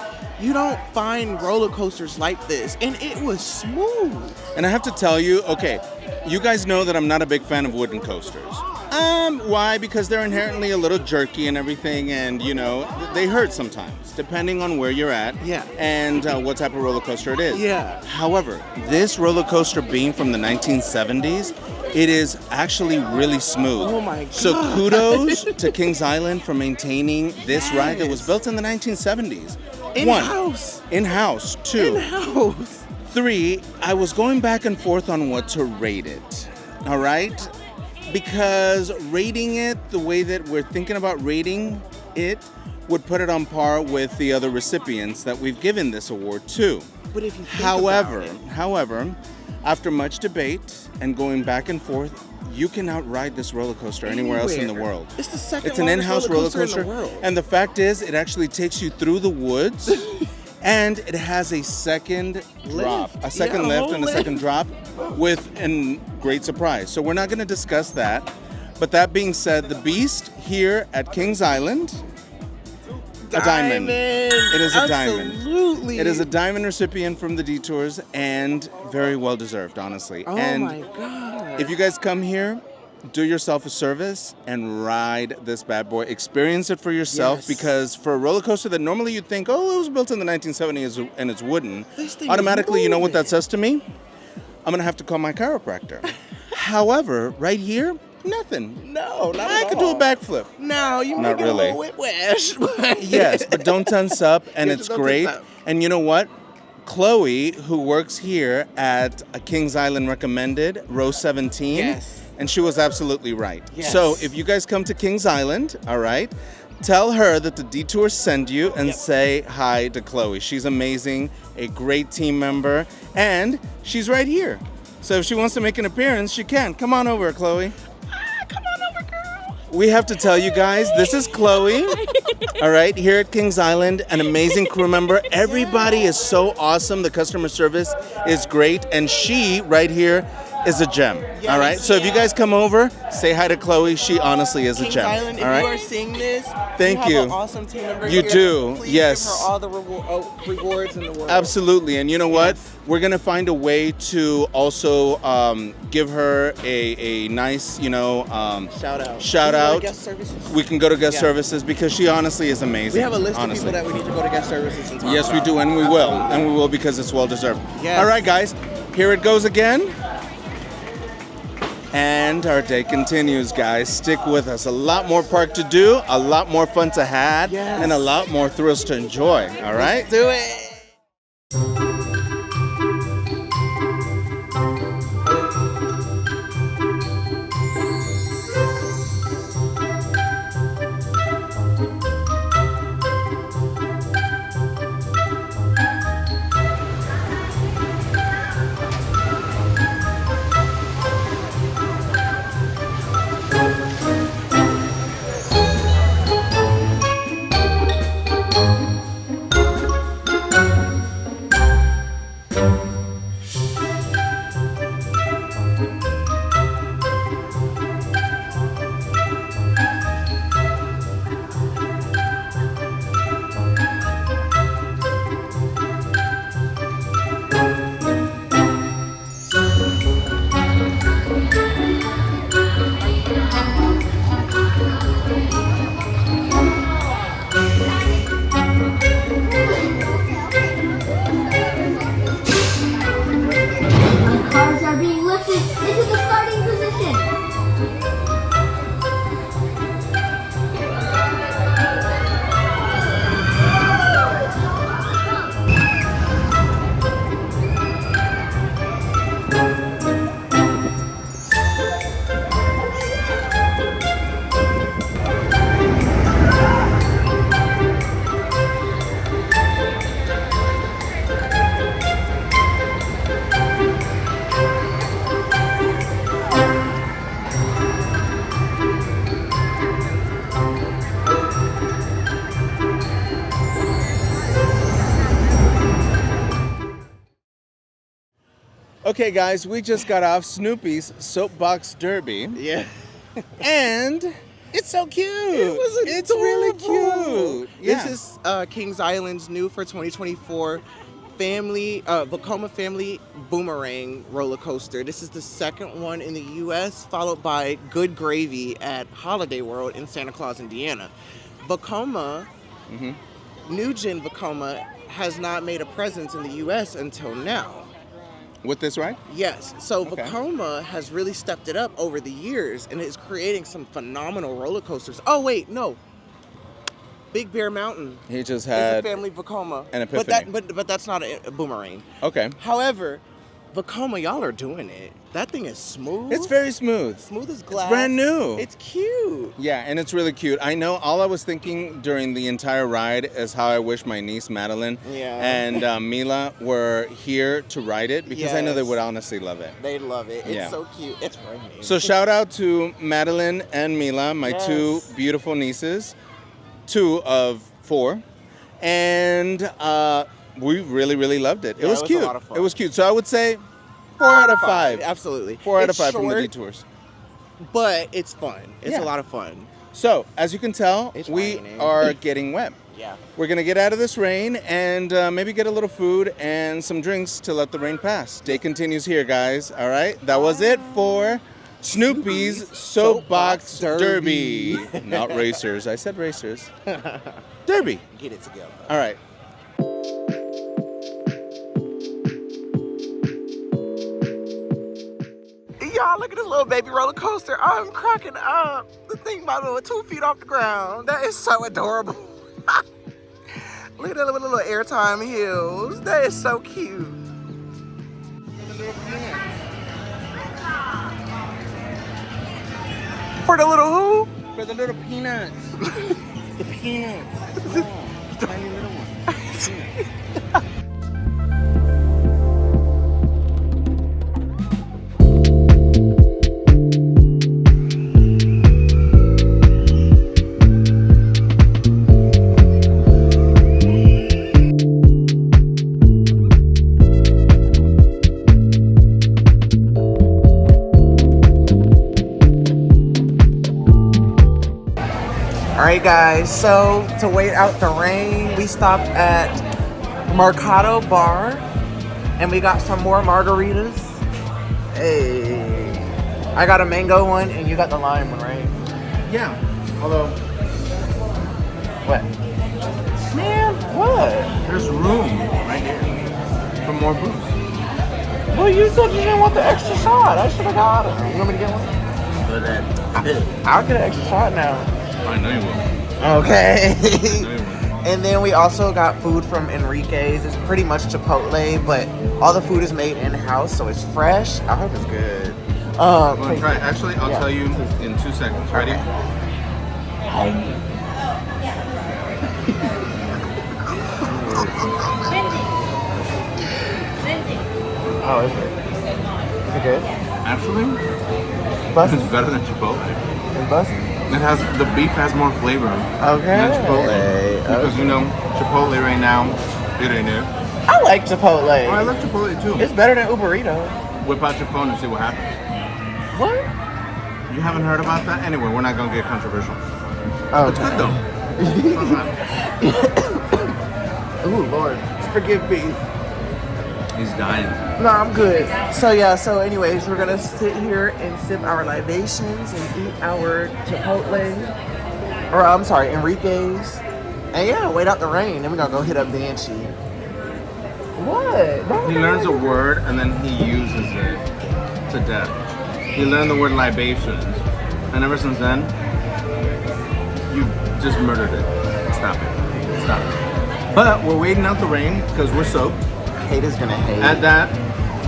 Speaker 1: You don't find roller coasters like this, and it was smooth.
Speaker 3: And I have to tell you, okay, you guys know that I'm not a big fan of wooden coasters. Why? Because they're inherently a little jerky and everything, and you know, they hurt sometimes, depending on where you're at.
Speaker 1: Yeah.
Speaker 3: And what type of roller coaster it is.
Speaker 1: Yeah.
Speaker 3: However, this roller coaster being from the 1970s, it is actually really smooth.
Speaker 1: Oh my
Speaker 3: So
Speaker 1: God.
Speaker 3: kudos to Kings Island for maintaining this ride that was
Speaker 1: Yes.
Speaker 3: built in the 1970s.
Speaker 1: In-house.
Speaker 3: In-house. 2.
Speaker 1: In-house.
Speaker 3: 3, I was going back and forth on what to rate it. All right? Because rating it the way that we're thinking about rating it would put it on par with the other recipients that we've given this award to.
Speaker 1: But if you think
Speaker 3: However,
Speaker 1: about it,
Speaker 3: after much debate and going back and forth, you can outride this roller coaster anywhere else in the
Speaker 1: Anywhere.
Speaker 3: world.
Speaker 1: It's the second
Speaker 3: It's an
Speaker 1: longest
Speaker 3: in-house roller
Speaker 1: in
Speaker 3: coaster.
Speaker 1: the world.
Speaker 3: And the fact is, it actually takes you through the woods and it has a second drop, a second
Speaker 1: Yeah, a
Speaker 3: lift
Speaker 1: whole
Speaker 3: and a
Speaker 1: lift.
Speaker 3: second drop with a great surprise. So we're not going to discuss that. But that being said, the Beast here at Kings Island, diamond. It is a diamond.
Speaker 1: Absolutely.
Speaker 3: It is a diamond recipient from the Detours, and very well deserved, honestly.
Speaker 1: Oh
Speaker 3: and
Speaker 1: my God.
Speaker 3: if you guys come here, do yourself a service and ride this bad boy. Experience it for yourself,
Speaker 1: Yes.
Speaker 3: because for a roller coaster that normally you'd think, oh, it was built in the 1970s and it's wooden,
Speaker 1: This thing is
Speaker 3: automatically, you know what that
Speaker 1: moving.
Speaker 3: says to me? I'm going to have to call my chiropractor. However, right here, nothing.
Speaker 1: No, not
Speaker 3: I
Speaker 1: at
Speaker 3: could do a
Speaker 1: all.
Speaker 3: backflip.
Speaker 1: No, you
Speaker 3: Not
Speaker 1: make it
Speaker 3: really.
Speaker 1: a little whiplash.
Speaker 3: Yes, but don't tense up, and
Speaker 1: Yes,
Speaker 3: it's
Speaker 1: don't
Speaker 3: great.
Speaker 1: tense up.
Speaker 3: And you know what? Chloe, who works here at Kings Island Recommended, row 17,
Speaker 1: Yes.
Speaker 3: and she was absolutely right.
Speaker 1: Yes.
Speaker 3: So if you guys come to Kings Island, all right, tell her that the Detours send you and
Speaker 1: Yep.
Speaker 3: say hi to Chloe. She's amazing, a great team member, and she's right here. So if she wants to make an appearance, she can. Come on over, Chloe.
Speaker 1: Come on over, girl.
Speaker 3: We have to tell you guys, this is Chloe, all right, here at Kings Island, an amazing crew member. Everybody is so awesome. The customer service is great, and she, right here, is a gem, all right? So if you guys come over, say hi to Chloe. She honestly is a
Speaker 1: Kings
Speaker 3: gem,
Speaker 1: Island, if
Speaker 3: all right?
Speaker 1: you are seeing this,
Speaker 3: Thank
Speaker 1: you
Speaker 3: you.
Speaker 1: have an awesome team member
Speaker 3: You
Speaker 1: here.
Speaker 3: do,
Speaker 1: Please
Speaker 3: yes.
Speaker 1: give her all the rewards in the world.
Speaker 3: Absolutely, and you know what?
Speaker 1: Yes.
Speaker 3: We're gonna find a way to also give her a nice,
Speaker 1: Shout out.
Speaker 3: Shout
Speaker 1: Can we go to
Speaker 3: out.
Speaker 1: guest services?
Speaker 3: we can go to guest
Speaker 1: Yeah.
Speaker 3: services, because she honestly is amazing.
Speaker 1: We have a list
Speaker 3: honestly.
Speaker 1: of people that we need to go to guest services and talk
Speaker 3: Yes, we
Speaker 1: about.
Speaker 3: do, and we will. And we will, because it's well deserved.
Speaker 1: Yes.
Speaker 3: All right, guys, here it goes again. And our day continues, guys. Stick with us. A lot more park to do, a lot more fun to have,
Speaker 1: Yes.
Speaker 3: and a lot more thrills to enjoy. All right?
Speaker 1: Do it.
Speaker 5: Cars are being lifted into the starting position.
Speaker 3: Okay, guys, we just got off Snoopy's Soapbox Derby,
Speaker 1: Yeah.
Speaker 3: and it's so cute. It's really cute.
Speaker 1: This is Kings Island's new for 2024 Vekoma Family Boomerang roller coaster. This is the second one in the U.S., followed by Good Gravy at Holiday World in Santa Claus, Indiana. Vekoma, New Gen Vekoma, has not made a presence in the U.S. until now.
Speaker 3: With this, right?
Speaker 1: Yes, so
Speaker 3: Okay.
Speaker 1: Vekoma has really stepped it up over the years and is creating some phenomenal roller coasters. Oh wait, no. Big Bear Mountain
Speaker 3: He just
Speaker 1: is a
Speaker 3: had
Speaker 1: family Vekoma.
Speaker 3: an
Speaker 1: But
Speaker 3: epiphany.
Speaker 1: but that's not a boomerang.
Speaker 3: Okay.
Speaker 1: However, Vekoma, y'all are doing it. That thing is smooth.
Speaker 3: It's very smooth.
Speaker 1: smooth as glass.
Speaker 3: It's brand new.
Speaker 1: It's cute.
Speaker 3: Yeah, and it's really cute. I know all I was thinking during the entire ride is how I wish my niece Madeline
Speaker 1: Yeah.
Speaker 3: and Mila were here to ride it, because I know they
Speaker 1: Yes.
Speaker 3: would honestly love it.
Speaker 1: They love it. It's
Speaker 3: Yeah.
Speaker 1: so cute. It's raining.
Speaker 3: So shout out to Madeline and Mila, my
Speaker 1: Yes.
Speaker 3: two beautiful nieces, 2 of 4, and we really, really loved it.
Speaker 1: Yeah,
Speaker 3: It was
Speaker 1: it was a
Speaker 3: cute.
Speaker 1: lot of fun.
Speaker 3: It was cute. So I would say 4 out of 5.
Speaker 1: Absolutely.
Speaker 3: 4 out of
Speaker 1: It's
Speaker 3: 5 from the
Speaker 1: short,
Speaker 3: Detours.
Speaker 1: But it's fun. It's
Speaker 3: Yeah.
Speaker 1: a lot of fun.
Speaker 3: So, as you can tell,
Speaker 1: It's
Speaker 3: we
Speaker 1: raining.
Speaker 3: are getting wet.
Speaker 1: Yeah.
Speaker 3: We're gonna get out of this rain and maybe get a little food and some drinks to let the rain pass. Day continues here, guys. All right, that was it for Snoopy's Soapbox Derby. Not racers. I said racers. Derby.
Speaker 1: Get it together.
Speaker 3: All right.
Speaker 1: Y'all, look at this little baby roller coaster. I'm cracking up. The thing about it, 2 feet off the ground. That is so adorable. Look at that little airtime hills. That is so cute. For the little who?
Speaker 3: For the little peanuts. The peanuts. Oh, tiny little one. Peanuts.
Speaker 1: Alright guys, so to wait out the rain, we stopped at Mercado Bar and we got some more margaritas. Hey, I got a mango one and you got the lime one, right?
Speaker 3: Yeah. Although
Speaker 1: What? Man, what?
Speaker 3: there's room right here for more booze.
Speaker 1: Well, you said you didn't want the extra shot. I should have got it. You want me to get one? I'll get an extra shot now.
Speaker 3: I know you will.
Speaker 1: Okay.
Speaker 3: I know you will.
Speaker 1: And then we also got food from Enrique's. It's pretty much Chipotle, but all the food is made in-house, so it's fresh. I hope it's good.
Speaker 3: I'm gonna try it. Actually, I'll
Speaker 1: Yeah.
Speaker 3: tell you in 2 seconds. Ready?
Speaker 1: Oh, is it? Is it good?
Speaker 3: Actually,
Speaker 1: Bussin'?
Speaker 3: it's better than Chipotle.
Speaker 1: It's bussin'?
Speaker 3: It has the beef has more flavor
Speaker 1: Okay.
Speaker 3: than Chipotle. Because you know Chipotle right now, it ain't it.
Speaker 1: I like Chipotle.
Speaker 3: Oh, I like Chipotle too.
Speaker 1: It's better than Uber Eats.
Speaker 3: Whip out your phone and see what happens.
Speaker 1: What?
Speaker 3: You haven't heard about that? Anyway, we're not gonna get controversial.
Speaker 1: Oh,
Speaker 3: It's good though.
Speaker 1: Ooh, Lord. Forgive me.
Speaker 3: He's dying.
Speaker 1: No, I'm good. So yeah, so anyways, we're gonna sit here and sip our libations and eat our Chipotle. Or I'm sorry, Enrique's. And yeah, wait out the rain. Then we're gonna go hit up Banshee. What? No,
Speaker 3: He learns a word and then he uses it to death. He learned the word libations, and ever since then, you just murdered it. Stop it. Stop it. But we're waiting out the rain because we're soaked.
Speaker 1: Hate is gonna hate.
Speaker 3: At that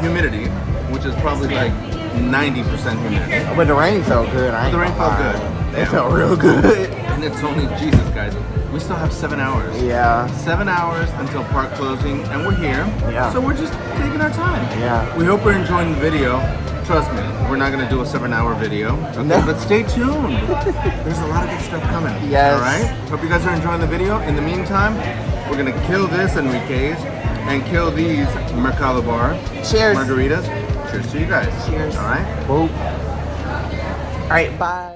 Speaker 3: humidity, which is probably like 90% humidity.
Speaker 1: But the rain felt good. I ain't
Speaker 3: The rain
Speaker 1: gonna
Speaker 3: felt
Speaker 1: lie.
Speaker 3: good.
Speaker 1: It
Speaker 3: Yeah.
Speaker 1: felt real good.
Speaker 3: And it's only, Jesus guys, we still have 7 hours.
Speaker 1: Yeah.
Speaker 3: 7 hours until park closing, and we're here.
Speaker 1: Yeah.
Speaker 3: So we're just taking our time.
Speaker 1: Yeah.
Speaker 3: We hope you're enjoying the video. Trust me, we're not gonna do a 7-hour video. Okay,
Speaker 1: No.
Speaker 3: but stay tuned. There's a lot of good stuff coming.
Speaker 1: Yes.
Speaker 3: All right. Hope you guys are enjoying the video. In the meantime, we're gonna kill this Enrique's and kill these Mercado Bar
Speaker 1: Cheers.
Speaker 3: margaritas. Cheers to you guys.
Speaker 1: Cheers.
Speaker 3: All right.
Speaker 1: Boop. All right, bye.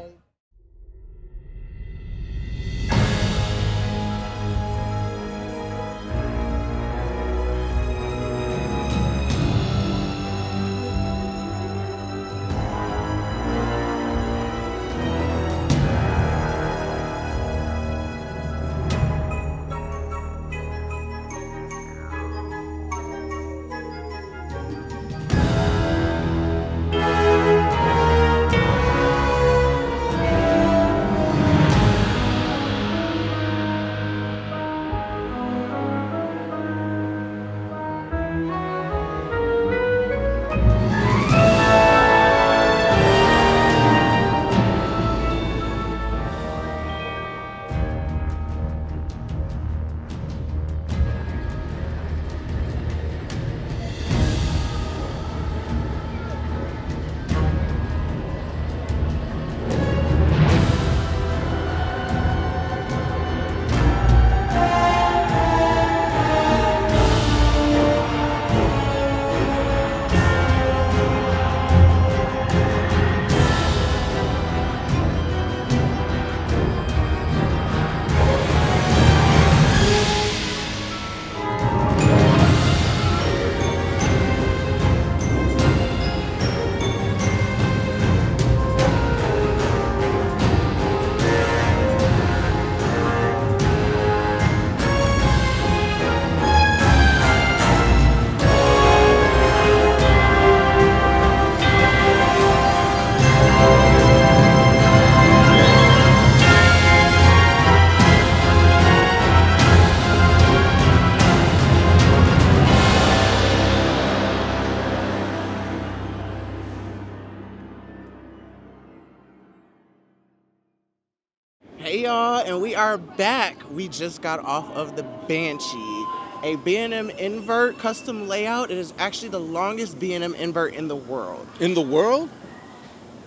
Speaker 1: Hey y'all, and we are back. We just got off of the Banshee, a B&M invert custom layout. It is actually the longest B&M invert in the world.
Speaker 3: In the world?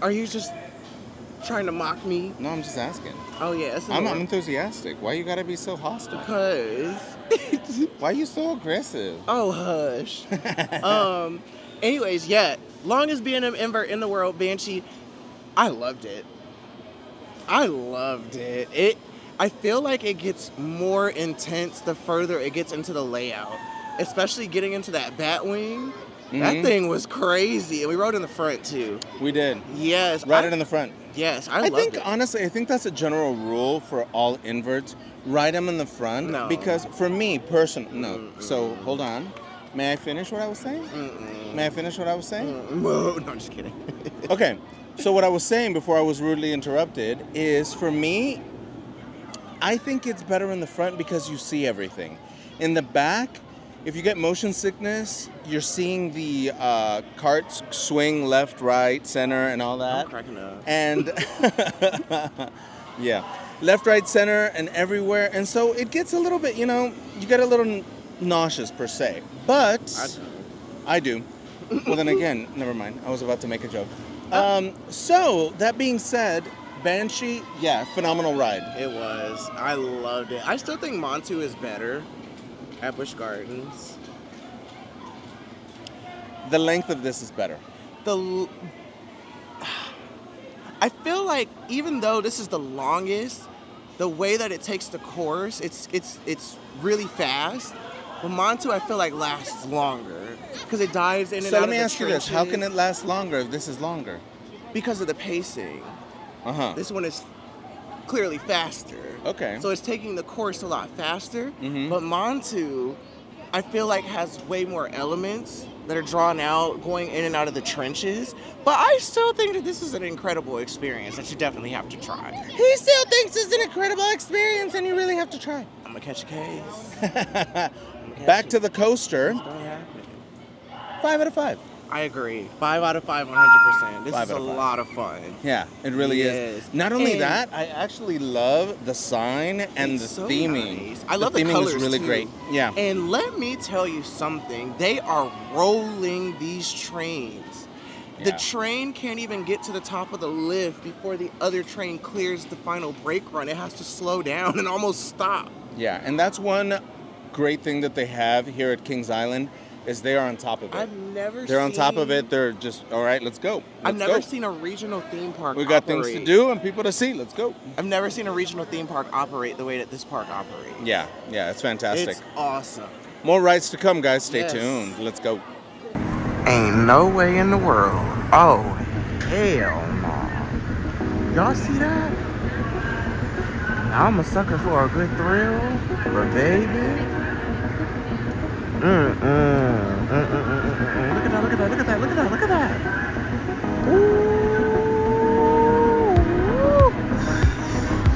Speaker 1: Are you just trying to mock me?
Speaker 3: No, I'm just asking.
Speaker 1: Oh yeah, it's
Speaker 3: I'm enthusiastic. Why you gotta be so hostile?
Speaker 1: because.
Speaker 3: Why you so aggressive?
Speaker 1: Oh hush. Anyways, yeah, longest B&M invert in the world, Banshee. I loved it. I feel like it gets more intense the further it gets into the layout, especially getting into that bat wing. That thing was crazy, and we rode in the front too.
Speaker 3: We did.
Speaker 1: Yes,
Speaker 3: Ride it in the front.
Speaker 1: Yes, I loved
Speaker 3: think
Speaker 1: it.
Speaker 3: honestly, I think that's a general rule for all inverts. Ride them in the front.
Speaker 1: No.
Speaker 3: Because for me, no. So hold on. May I finish what I was saying? May I finish what I was saying?
Speaker 1: No, I'm just kidding.
Speaker 3: Okay. So what I was saying before I was rudely interrupted is, for me, I think it's better in the front because you see everything. In the back, if you get motion sickness, you're seeing the carts swing left, right, center, and all that.
Speaker 1: I'm cracking up.
Speaker 3: And yeah, left, right, center, and everywhere. And so it gets a little bit, you get a little nauseous per se. But I do. Well, then again, never mind. I was about to make a joke. So that being said, Banshee, yeah, phenomenal ride.
Speaker 1: It was. I loved it. I still think Montu is better at Busch Gardens.
Speaker 3: The length of this is better.
Speaker 1: I feel like even though this is the longest, the way that it takes the course, it's really fast. But Montu, I feel like lasts longer because it dives in and out of the
Speaker 3: So let me ask you this: how
Speaker 1: trenches.
Speaker 3: can it last longer if this is longer?
Speaker 1: Because of the pacing. This one is clearly faster.
Speaker 3: Okay.
Speaker 1: So it's taking the course a lot faster.
Speaker 3: Mhm.
Speaker 1: But Montu, I feel like has way more elements that are drawn out, going in and out of the trenches. But I still think that this is an incredible experience that you definitely have to try.
Speaker 3: He still thinks it's an incredible experience, and you really have to try.
Speaker 1: I'm gonna catch a case.
Speaker 3: Back to the coaster.
Speaker 1: It's gonna happen.
Speaker 3: 5 out of 5.
Speaker 1: I agree. 5 out of 5, 100%. This
Speaker 3: 5
Speaker 1: is
Speaker 3: out
Speaker 1: a
Speaker 3: of 5.
Speaker 1: lot of fun.
Speaker 3: Yeah, it really
Speaker 1: Yes.
Speaker 3: is. Not only
Speaker 1: And-
Speaker 3: that, I actually love the sign and the
Speaker 1: It's so
Speaker 3: theming.
Speaker 1: nice. I love the
Speaker 3: theming
Speaker 1: colors
Speaker 3: is really
Speaker 1: too.
Speaker 3: great. Yeah.
Speaker 1: And let me tell you something. They are rolling these trains. The
Speaker 3: Yeah.
Speaker 1: train can't even get to the top of the lift before the other train clears the final brake run. It has to slow down and almost stop.
Speaker 3: Yeah, and that's one great thing that they have here at Kings Island is they are on top of it. They're on top of it. They're just, all right, let's go.
Speaker 1: I've
Speaker 3: Let's
Speaker 1: never
Speaker 3: go.
Speaker 1: seen a regional theme park
Speaker 3: We got
Speaker 1: operate.
Speaker 3: things to do and people to see. Let's go.
Speaker 1: I've never seen a regional theme park operate the way that this park operates.
Speaker 3: Yeah, it's fantastic.
Speaker 1: It's awesome.
Speaker 3: More rides to come, guys. Stay
Speaker 1: Yes.
Speaker 3: tuned. Let's go.
Speaker 1: Ain't no way in the world. Oh, hell no. Y'all see that? Now I'm a sucker for a good thrill, but baby. Look at that, look at that, look at that, look at that, look at that. Ooh.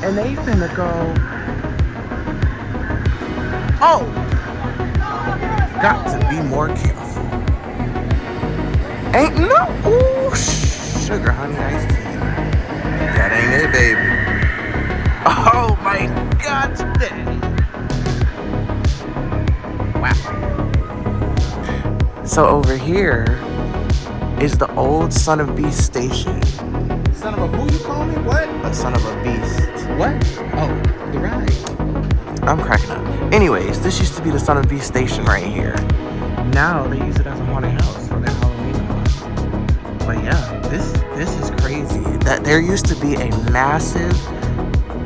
Speaker 1: And they finna go. Oh! Got to be more careful. Ain't no. Ooh, sugar honey iced tea. That ain't it, baby. Oh my God, today. Wow. So over here is the old Son of Beast station.
Speaker 3: Son of a who you call me? What?
Speaker 1: A Son of a Beast.
Speaker 3: What? Oh, the ride.
Speaker 1: I'm cracking up. Anyways, this used to be the Son of Beast station right here. Now they use it as a haunted house for their Halloween lot. But yeah, this is crazy. That there used to be a massive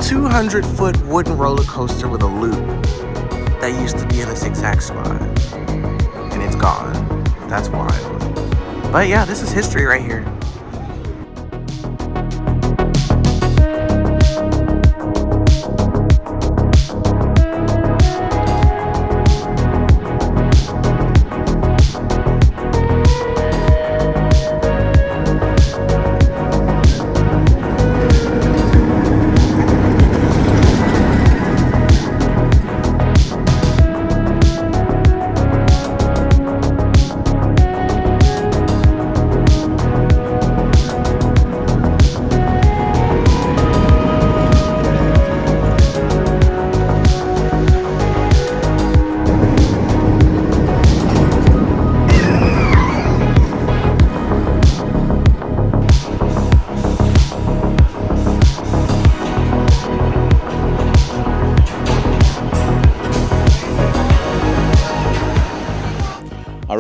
Speaker 1: 200-foot wooden roller coaster with a loop that used to be in this exact spot. And it's gone. That's wild. But yeah, this is history right here.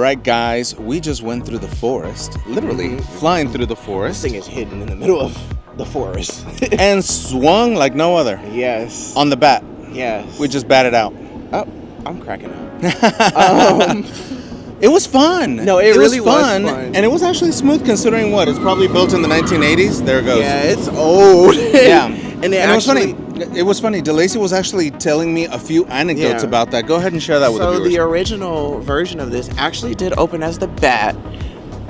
Speaker 3: right, guys, we just went through the forest, literally flying through the
Speaker 1: This
Speaker 3: forest,
Speaker 1: thing is hidden in the middle of the forest.
Speaker 3: and swung like no other
Speaker 1: Yes.
Speaker 3: on the bat.
Speaker 1: Yes.
Speaker 3: We just batted out.
Speaker 1: Oh, I'm cracking up.
Speaker 3: It was fun.
Speaker 1: No, it really was fun.
Speaker 3: And it was actually smooth considering what? It's probably built in the 1980s. There it goes.
Speaker 1: Yeah, it's old.
Speaker 3: Yeah.
Speaker 1: And
Speaker 3: it was funny. It was funny. DeLacy was actually telling me a few anecdotes about that. Go ahead and share that with the viewers.
Speaker 1: So the original version of this actually did open as the Bat,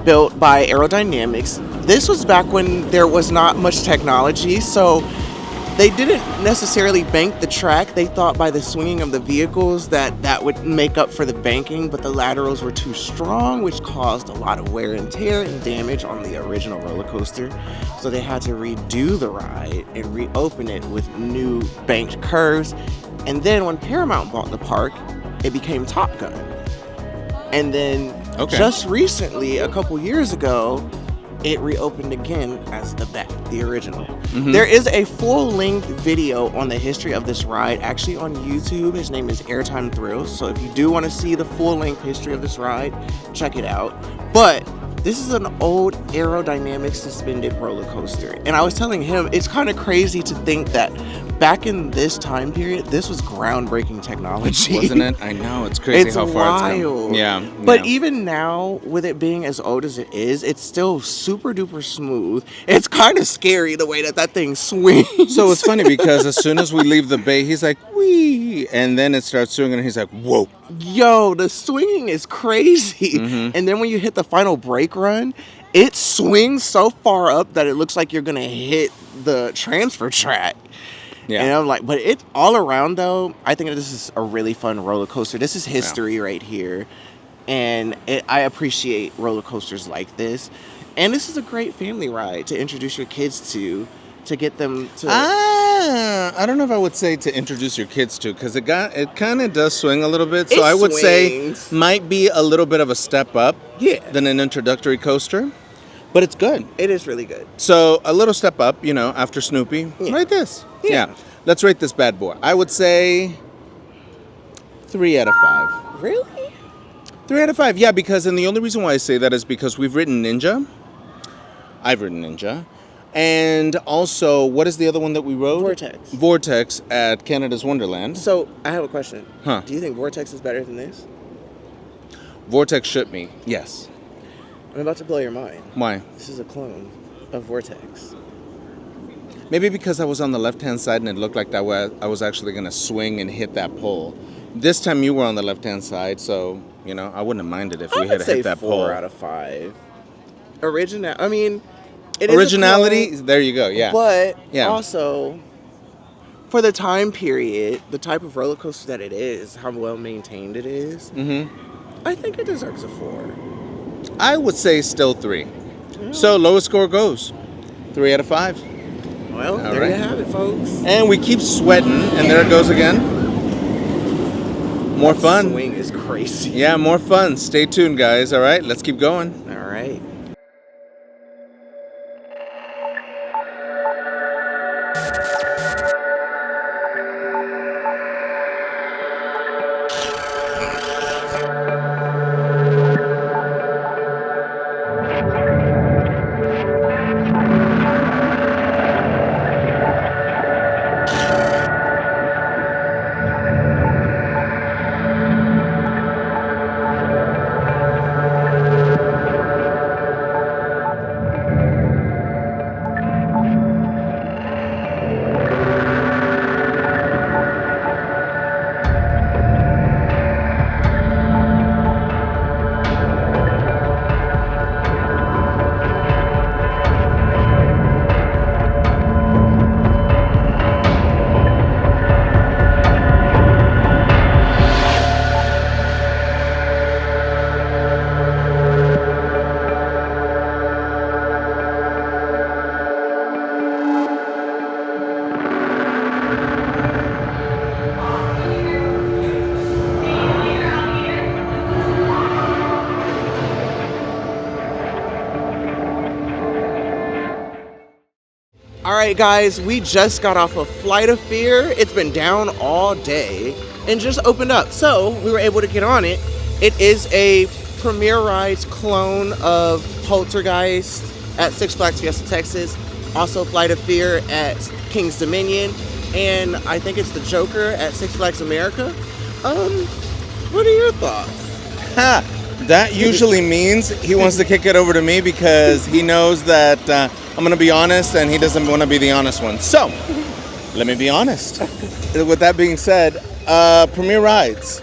Speaker 1: built by Aerodynamics. This was back when there was not much technology, so they didn't necessarily bank the track. They thought by the swinging of the vehicles that would make up for the banking, but the laterals were too strong, which caused a lot of wear and tear and damage on the original roller coaster. So they had to redo the ride and reopen it with new banked curves. And then when Paramount bought the park, it became Top Gun. And then just recently, a couple years ago, it reopened again as the Bat, the original. There is a full-length video on the history of this ride, actually on YouTube. His name is Airtime Thrills. So if you do want to see the full-length history of this ride, check it out. But this is an old aerodynamic suspended roller coaster. And I was telling him, it's kind of crazy to think that back in this time period, this was groundbreaking technology.
Speaker 3: Wasn't it? I know. It's crazy
Speaker 1: It's
Speaker 3: how far it's
Speaker 1: wild.
Speaker 3: come. Yeah.
Speaker 1: But even now, with it being as old as it is, it's still super duper smooth. It's kind of scary the way that thing swings.
Speaker 3: So it's funny because as soon as we leave the bay, he's like, wee. And then it starts swinging and he's like, whoa.
Speaker 1: Yo, the swinging is crazy. And then when you hit the final brake run, it swings so far up that it looks like you're going to hit the transfer track.
Speaker 3: Yeah.
Speaker 1: And I'm like, but it's all around though. I think this is a really fun roller coaster. This is history right here. And I appreciate roller coasters like this. And this is a great family ride to introduce your kids to get them to.
Speaker 3: I don't know if I would say to introduce your kids to, because it kind of does swing a little bit. So I would say might be a little bit of a step up than an introductory coaster. But it's good.
Speaker 1: It is really good.
Speaker 3: So a little step up, after Snoopy. Rate this. Yeah. Let's rate this bad boy. I would say 3 out of 5.
Speaker 1: Really?
Speaker 3: 3 out of 5. Yeah, because, and the only reason why I say that is because we've ridden Ninja. I've ridden Ninja. And also, what is the other one that we rode?
Speaker 1: Vortex.
Speaker 3: Vortex at Canada's Wonderland.
Speaker 1: So I have a question.
Speaker 3: Huh.
Speaker 1: Do you think Vortex is better than this?
Speaker 3: Vortex shook me. Yes.
Speaker 1: I'm about to blow your mind.
Speaker 3: Why?
Speaker 1: This is a clone of Vortex.
Speaker 3: Maybe because I was on the left-hand side and it looked like that way I was actually going to swing and hit that pole. This time you were on the left-hand side, so, I wouldn't have minded if we had hit that pole.
Speaker 1: 4 out of 5. Originality,
Speaker 3: there you go, yeah.
Speaker 1: But also, for the time period, the type of roller coaster that it is, how well maintained it is, I think it deserves a 4.
Speaker 3: I would say still 3. So lowest score goes 3 out of 5.
Speaker 1: Well, there you have it, folks.
Speaker 3: And we keep sweating, and there it goes again. More fun.
Speaker 1: The swing is crazy.
Speaker 3: Yeah, more fun. Stay tuned, guys. All right, let's keep going.
Speaker 1: All right. Alright guys, we just got off of Flight of Fear. It's been down all day and just opened up. So we were able to get on it. It is a Premier Rides clone of Poltergeist at Six Flags Fiesta Texas, also Flight of Fear at King's Dominion, and I think it's the Joker at Six Flags America. What are your thoughts?
Speaker 3: Ha! That usually means he wants to kick it over to me because he knows that I'm going to be honest and he doesn't want to be the honest one. So, let me be honest. With that being said, Premier Rides,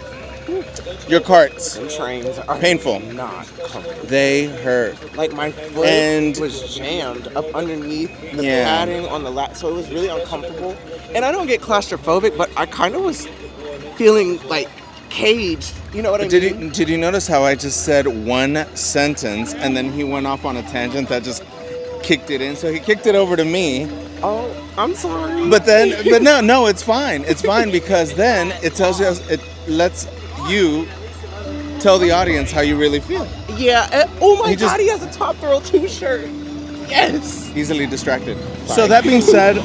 Speaker 3: your carts,
Speaker 1: And trains are
Speaker 3: painful.
Speaker 1: not comfortable.
Speaker 3: They hurt.
Speaker 1: Like my foot
Speaker 3: And-
Speaker 1: was jammed up underneath the
Speaker 3: Yeah.
Speaker 1: padding on the lap, so it was really uncomfortable. And I don't get claustrophobic, but I kind of was feeling like caged. You know what I mean?
Speaker 3: Did you notice how I just said one sentence and then he went off on a tangent that just kicked it in? So he kicked it over to me.
Speaker 1: Oh, I'm sorry.
Speaker 3: But no, it's fine. It's fine because then it tells us, it lets you tell the audience how you really feel.
Speaker 1: Yeah. Oh my
Speaker 3: He just-
Speaker 1: God, he has a Top Thrill 2 shirt. Yes.
Speaker 3: Easily distracted.
Speaker 1: Sorry.
Speaker 3: So that being said,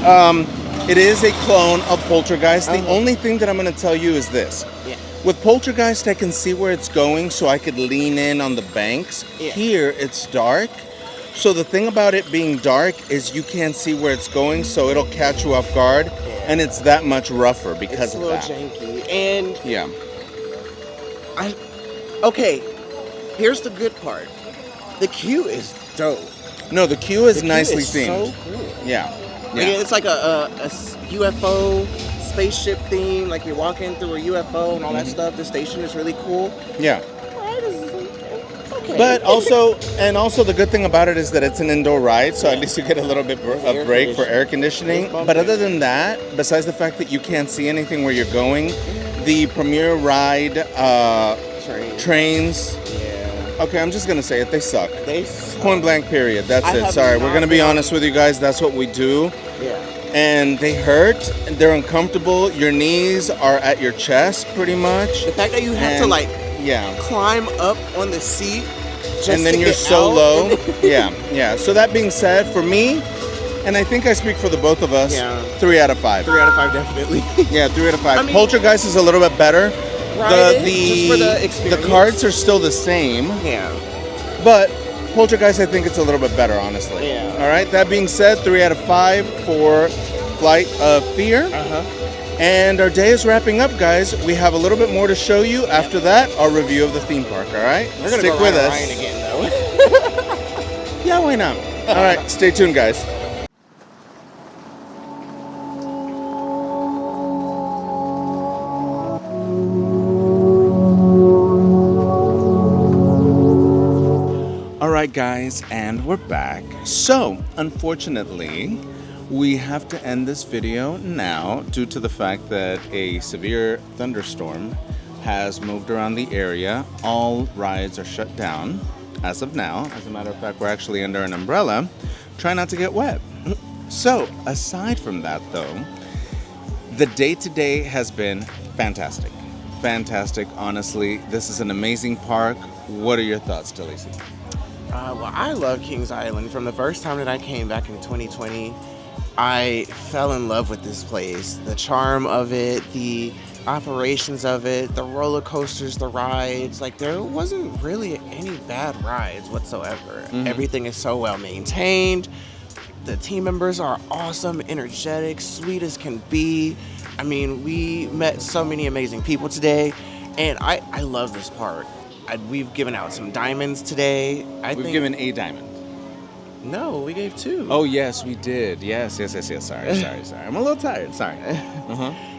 Speaker 3: it is a clone of Poltergeist. The only thing that I'm going to tell you is this.
Speaker 1: Yeah.
Speaker 3: With Poltergeist, I can see where it's going, so I could lean in on the banks.
Speaker 1: Yeah.
Speaker 3: Here, it's dark. So the thing about it being dark is you can't see where it's going, so it'll catch you off guard, and it's that much rougher because
Speaker 1: It's a
Speaker 3: of
Speaker 1: little
Speaker 3: that.
Speaker 1: janky. And
Speaker 3: Yeah.
Speaker 1: okay, here's the good part. The queue is dope.
Speaker 3: No, the queue is
Speaker 1: The queue
Speaker 3: nicely
Speaker 1: is
Speaker 3: themed.
Speaker 1: so cool.
Speaker 3: Yeah.
Speaker 1: Like,
Speaker 3: Yeah.
Speaker 1: it's like a UFO spaceship theme. Like you're walking through a UFO and all that stuff. The station is really cool.
Speaker 3: Yeah.
Speaker 1: Ride is okay.
Speaker 3: But also the good thing about it is that it's an indoor ride, so at least you get a little bit of break for air conditioning. But other than that, besides the fact that you can't see anything where you're going, the Premier Ride trains.
Speaker 1: Yeah.
Speaker 3: Okay, I'm just gonna say it. They suck.
Speaker 1: They
Speaker 3: Point blank. Period. That's
Speaker 1: I
Speaker 3: it.
Speaker 1: have
Speaker 3: Sorry, we're
Speaker 1: not
Speaker 3: gonna be
Speaker 1: been on-
Speaker 3: honest with you guys. That's what we do.
Speaker 1: Yeah.
Speaker 3: And they hurt. And they're uncomfortable. Your knees are at your chest, pretty much.
Speaker 1: The fact that you have to
Speaker 3: And-
Speaker 1: like
Speaker 3: Yeah.
Speaker 1: climb up on the seat. Just
Speaker 3: And then
Speaker 1: to
Speaker 3: you're
Speaker 1: get
Speaker 3: so
Speaker 1: out,
Speaker 3: low.
Speaker 1: and then-
Speaker 3: Yeah. So that being said, for me, and I think I speak for the both of us,
Speaker 1: Yeah.
Speaker 3: 3 out of 5.
Speaker 1: 3 out of 5 definitely.
Speaker 3: Yeah, 3 out of 5.
Speaker 1: I mean-
Speaker 3: Poltergeist is a little bit better.
Speaker 1: Right, just for the experience.
Speaker 3: cards are still the same,
Speaker 1: Yeah.
Speaker 3: but Poltergeist, I think it's a little bit better, honestly.
Speaker 1: Yeah.
Speaker 3: All right. That being said, 3 out of 5 for Flight of Fear.
Speaker 1: Uh-huh.
Speaker 3: And our day is wrapping up, guys. We have a little bit more to show you. After that, our review of the theme park. All right.
Speaker 1: We're gonna
Speaker 3: Stick
Speaker 1: go
Speaker 3: with
Speaker 1: ride
Speaker 3: us.
Speaker 1: Orion again though.
Speaker 3: Yeah, why not? All right. Stay tuned, guys. All right, guys, and we're back. So, unfortunately, we have to end this video now due to the fact that a severe thunderstorm has moved around the area. All rides are shut down as of now. As a matter of fact, we're actually under an umbrella. Try not to get wet. So, aside from that, though, the day today has been fantastic. Fantastic, honestly. This is an amazing park. What are your thoughts, Delacey?
Speaker 1: Well, I love Kings Island. From the first time that I came back in 2020, I fell in love with this place. The charm of it, the operations of it, the roller coasters, the rides. Like, there wasn't really any bad rides whatsoever.
Speaker 3: Mm-hmm.
Speaker 1: Everything is so well maintained. The team members are awesome, energetic, sweet as can be. I mean, we met so many amazing people today, and I love this park. We've given out some diamonds today.
Speaker 3: We've given a diamond.
Speaker 1: No, we gave 2.
Speaker 3: Oh, yes, we did. Yes. Sorry. I'm a little tired. Sorry.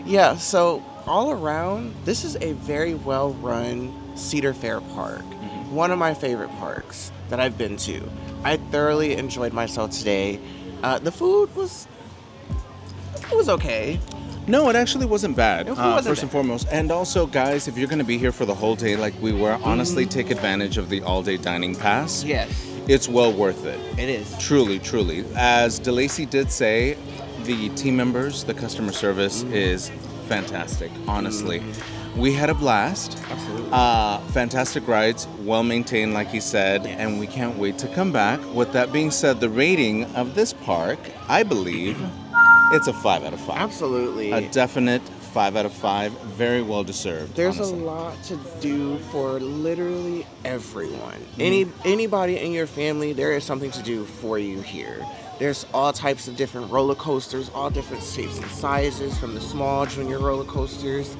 Speaker 1: Yeah, so all around, this is a very well-run Cedar Fair park. One of my favorite parks that I've been to. I thoroughly enjoyed myself today. The food was okay.
Speaker 3: No, it actually wasn't bad,
Speaker 1: It wasn't
Speaker 3: first and foremost. And also, guys, if you're going to be here for the whole day like we were, honestly, take advantage of the all-day dining pass.
Speaker 1: Yes,
Speaker 3: It's well worth it.
Speaker 1: it is.
Speaker 3: Truly. As DeLacy did say, the team members, the customer service is fantastic, honestly. We had a blast.
Speaker 1: Absolutely.
Speaker 3: Fantastic rides, well maintained, like he said, and we can't wait to come back. With that being said, the rating of this park, I believe, it's a 5 out of 5.
Speaker 1: Absolutely.
Speaker 3: A definite 5 out of 5. Very well deserved.
Speaker 1: There's
Speaker 3: honestly.
Speaker 1: a lot to do for literally everyone. Anybody in your family, there is something to do for you here. There's all types of different roller coasters, all different shapes and sizes, from the small junior roller coasters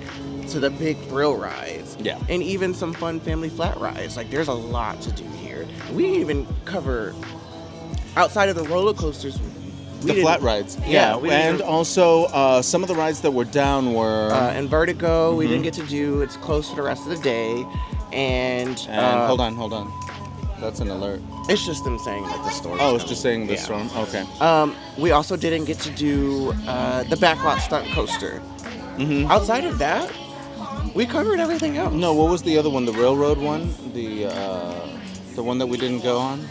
Speaker 1: to the big thrill rides.
Speaker 3: Yeah.
Speaker 1: And even some fun family flat rides. Like, there's a lot to do here. We didn't even cover, outside of the roller coasters,
Speaker 3: The flat rides.
Speaker 1: Yeah, we
Speaker 3: and
Speaker 1: didn't-
Speaker 3: also some of the rides that were down were...
Speaker 1: and Vertigo, we didn't get to do. It's closed for the rest of the day. And
Speaker 3: hold on. That's an alert.
Speaker 1: it's just them saying that the storm.
Speaker 3: Oh, it's just saying the storm? Okay.
Speaker 1: We also didn't get to do the backlot stunt coaster. Outside of that, we covered everything else.
Speaker 3: No, what was the other one? The railroad one? The one that we didn't go on?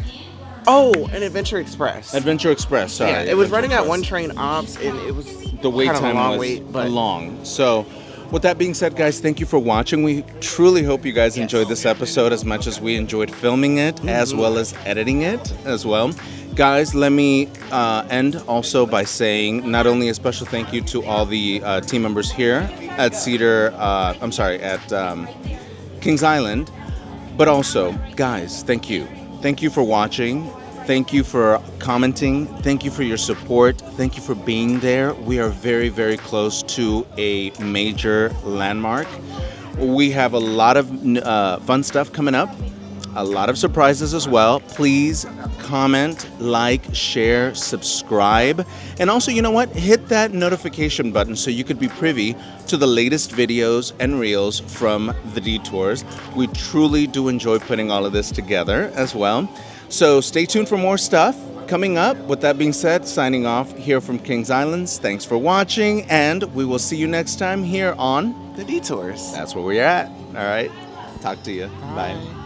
Speaker 1: Oh, an Adventure Express.
Speaker 3: Adventure Express, sorry.
Speaker 1: Yeah, it was
Speaker 3: Adventure
Speaker 1: running at
Speaker 3: Express.
Speaker 1: one train ops, and it was
Speaker 3: The wait
Speaker 1: kind of
Speaker 3: time
Speaker 1: a long
Speaker 3: was
Speaker 1: wait, but
Speaker 3: long. So, with that being said, guys, thank you for watching. We truly hope you guys enjoyed this episode as much as we enjoyed filming it, as well as editing it as well. Guys, let me end also by saying not only a special thank you to all the team members here at Kings Island, but also, guys, thank you. Thank you for watching. Thank you for commenting. Thank you for your support. Thank you for being there. We are very, very close to a major landmark. We have a lot of fun stuff coming up, a lot of surprises as well. Please comment, like, share, subscribe. And also, you know what? Hit that notification button so you could be privy to the latest videos and reels from the Detours. We truly do enjoy putting all of this together as well. So stay tuned for more stuff coming up. With that being said, signing off here from Kings Islands. Thanks for watching, and we will see you next time here on
Speaker 1: the Detours.
Speaker 3: That's where we're at. All right. Talk to you. Bye.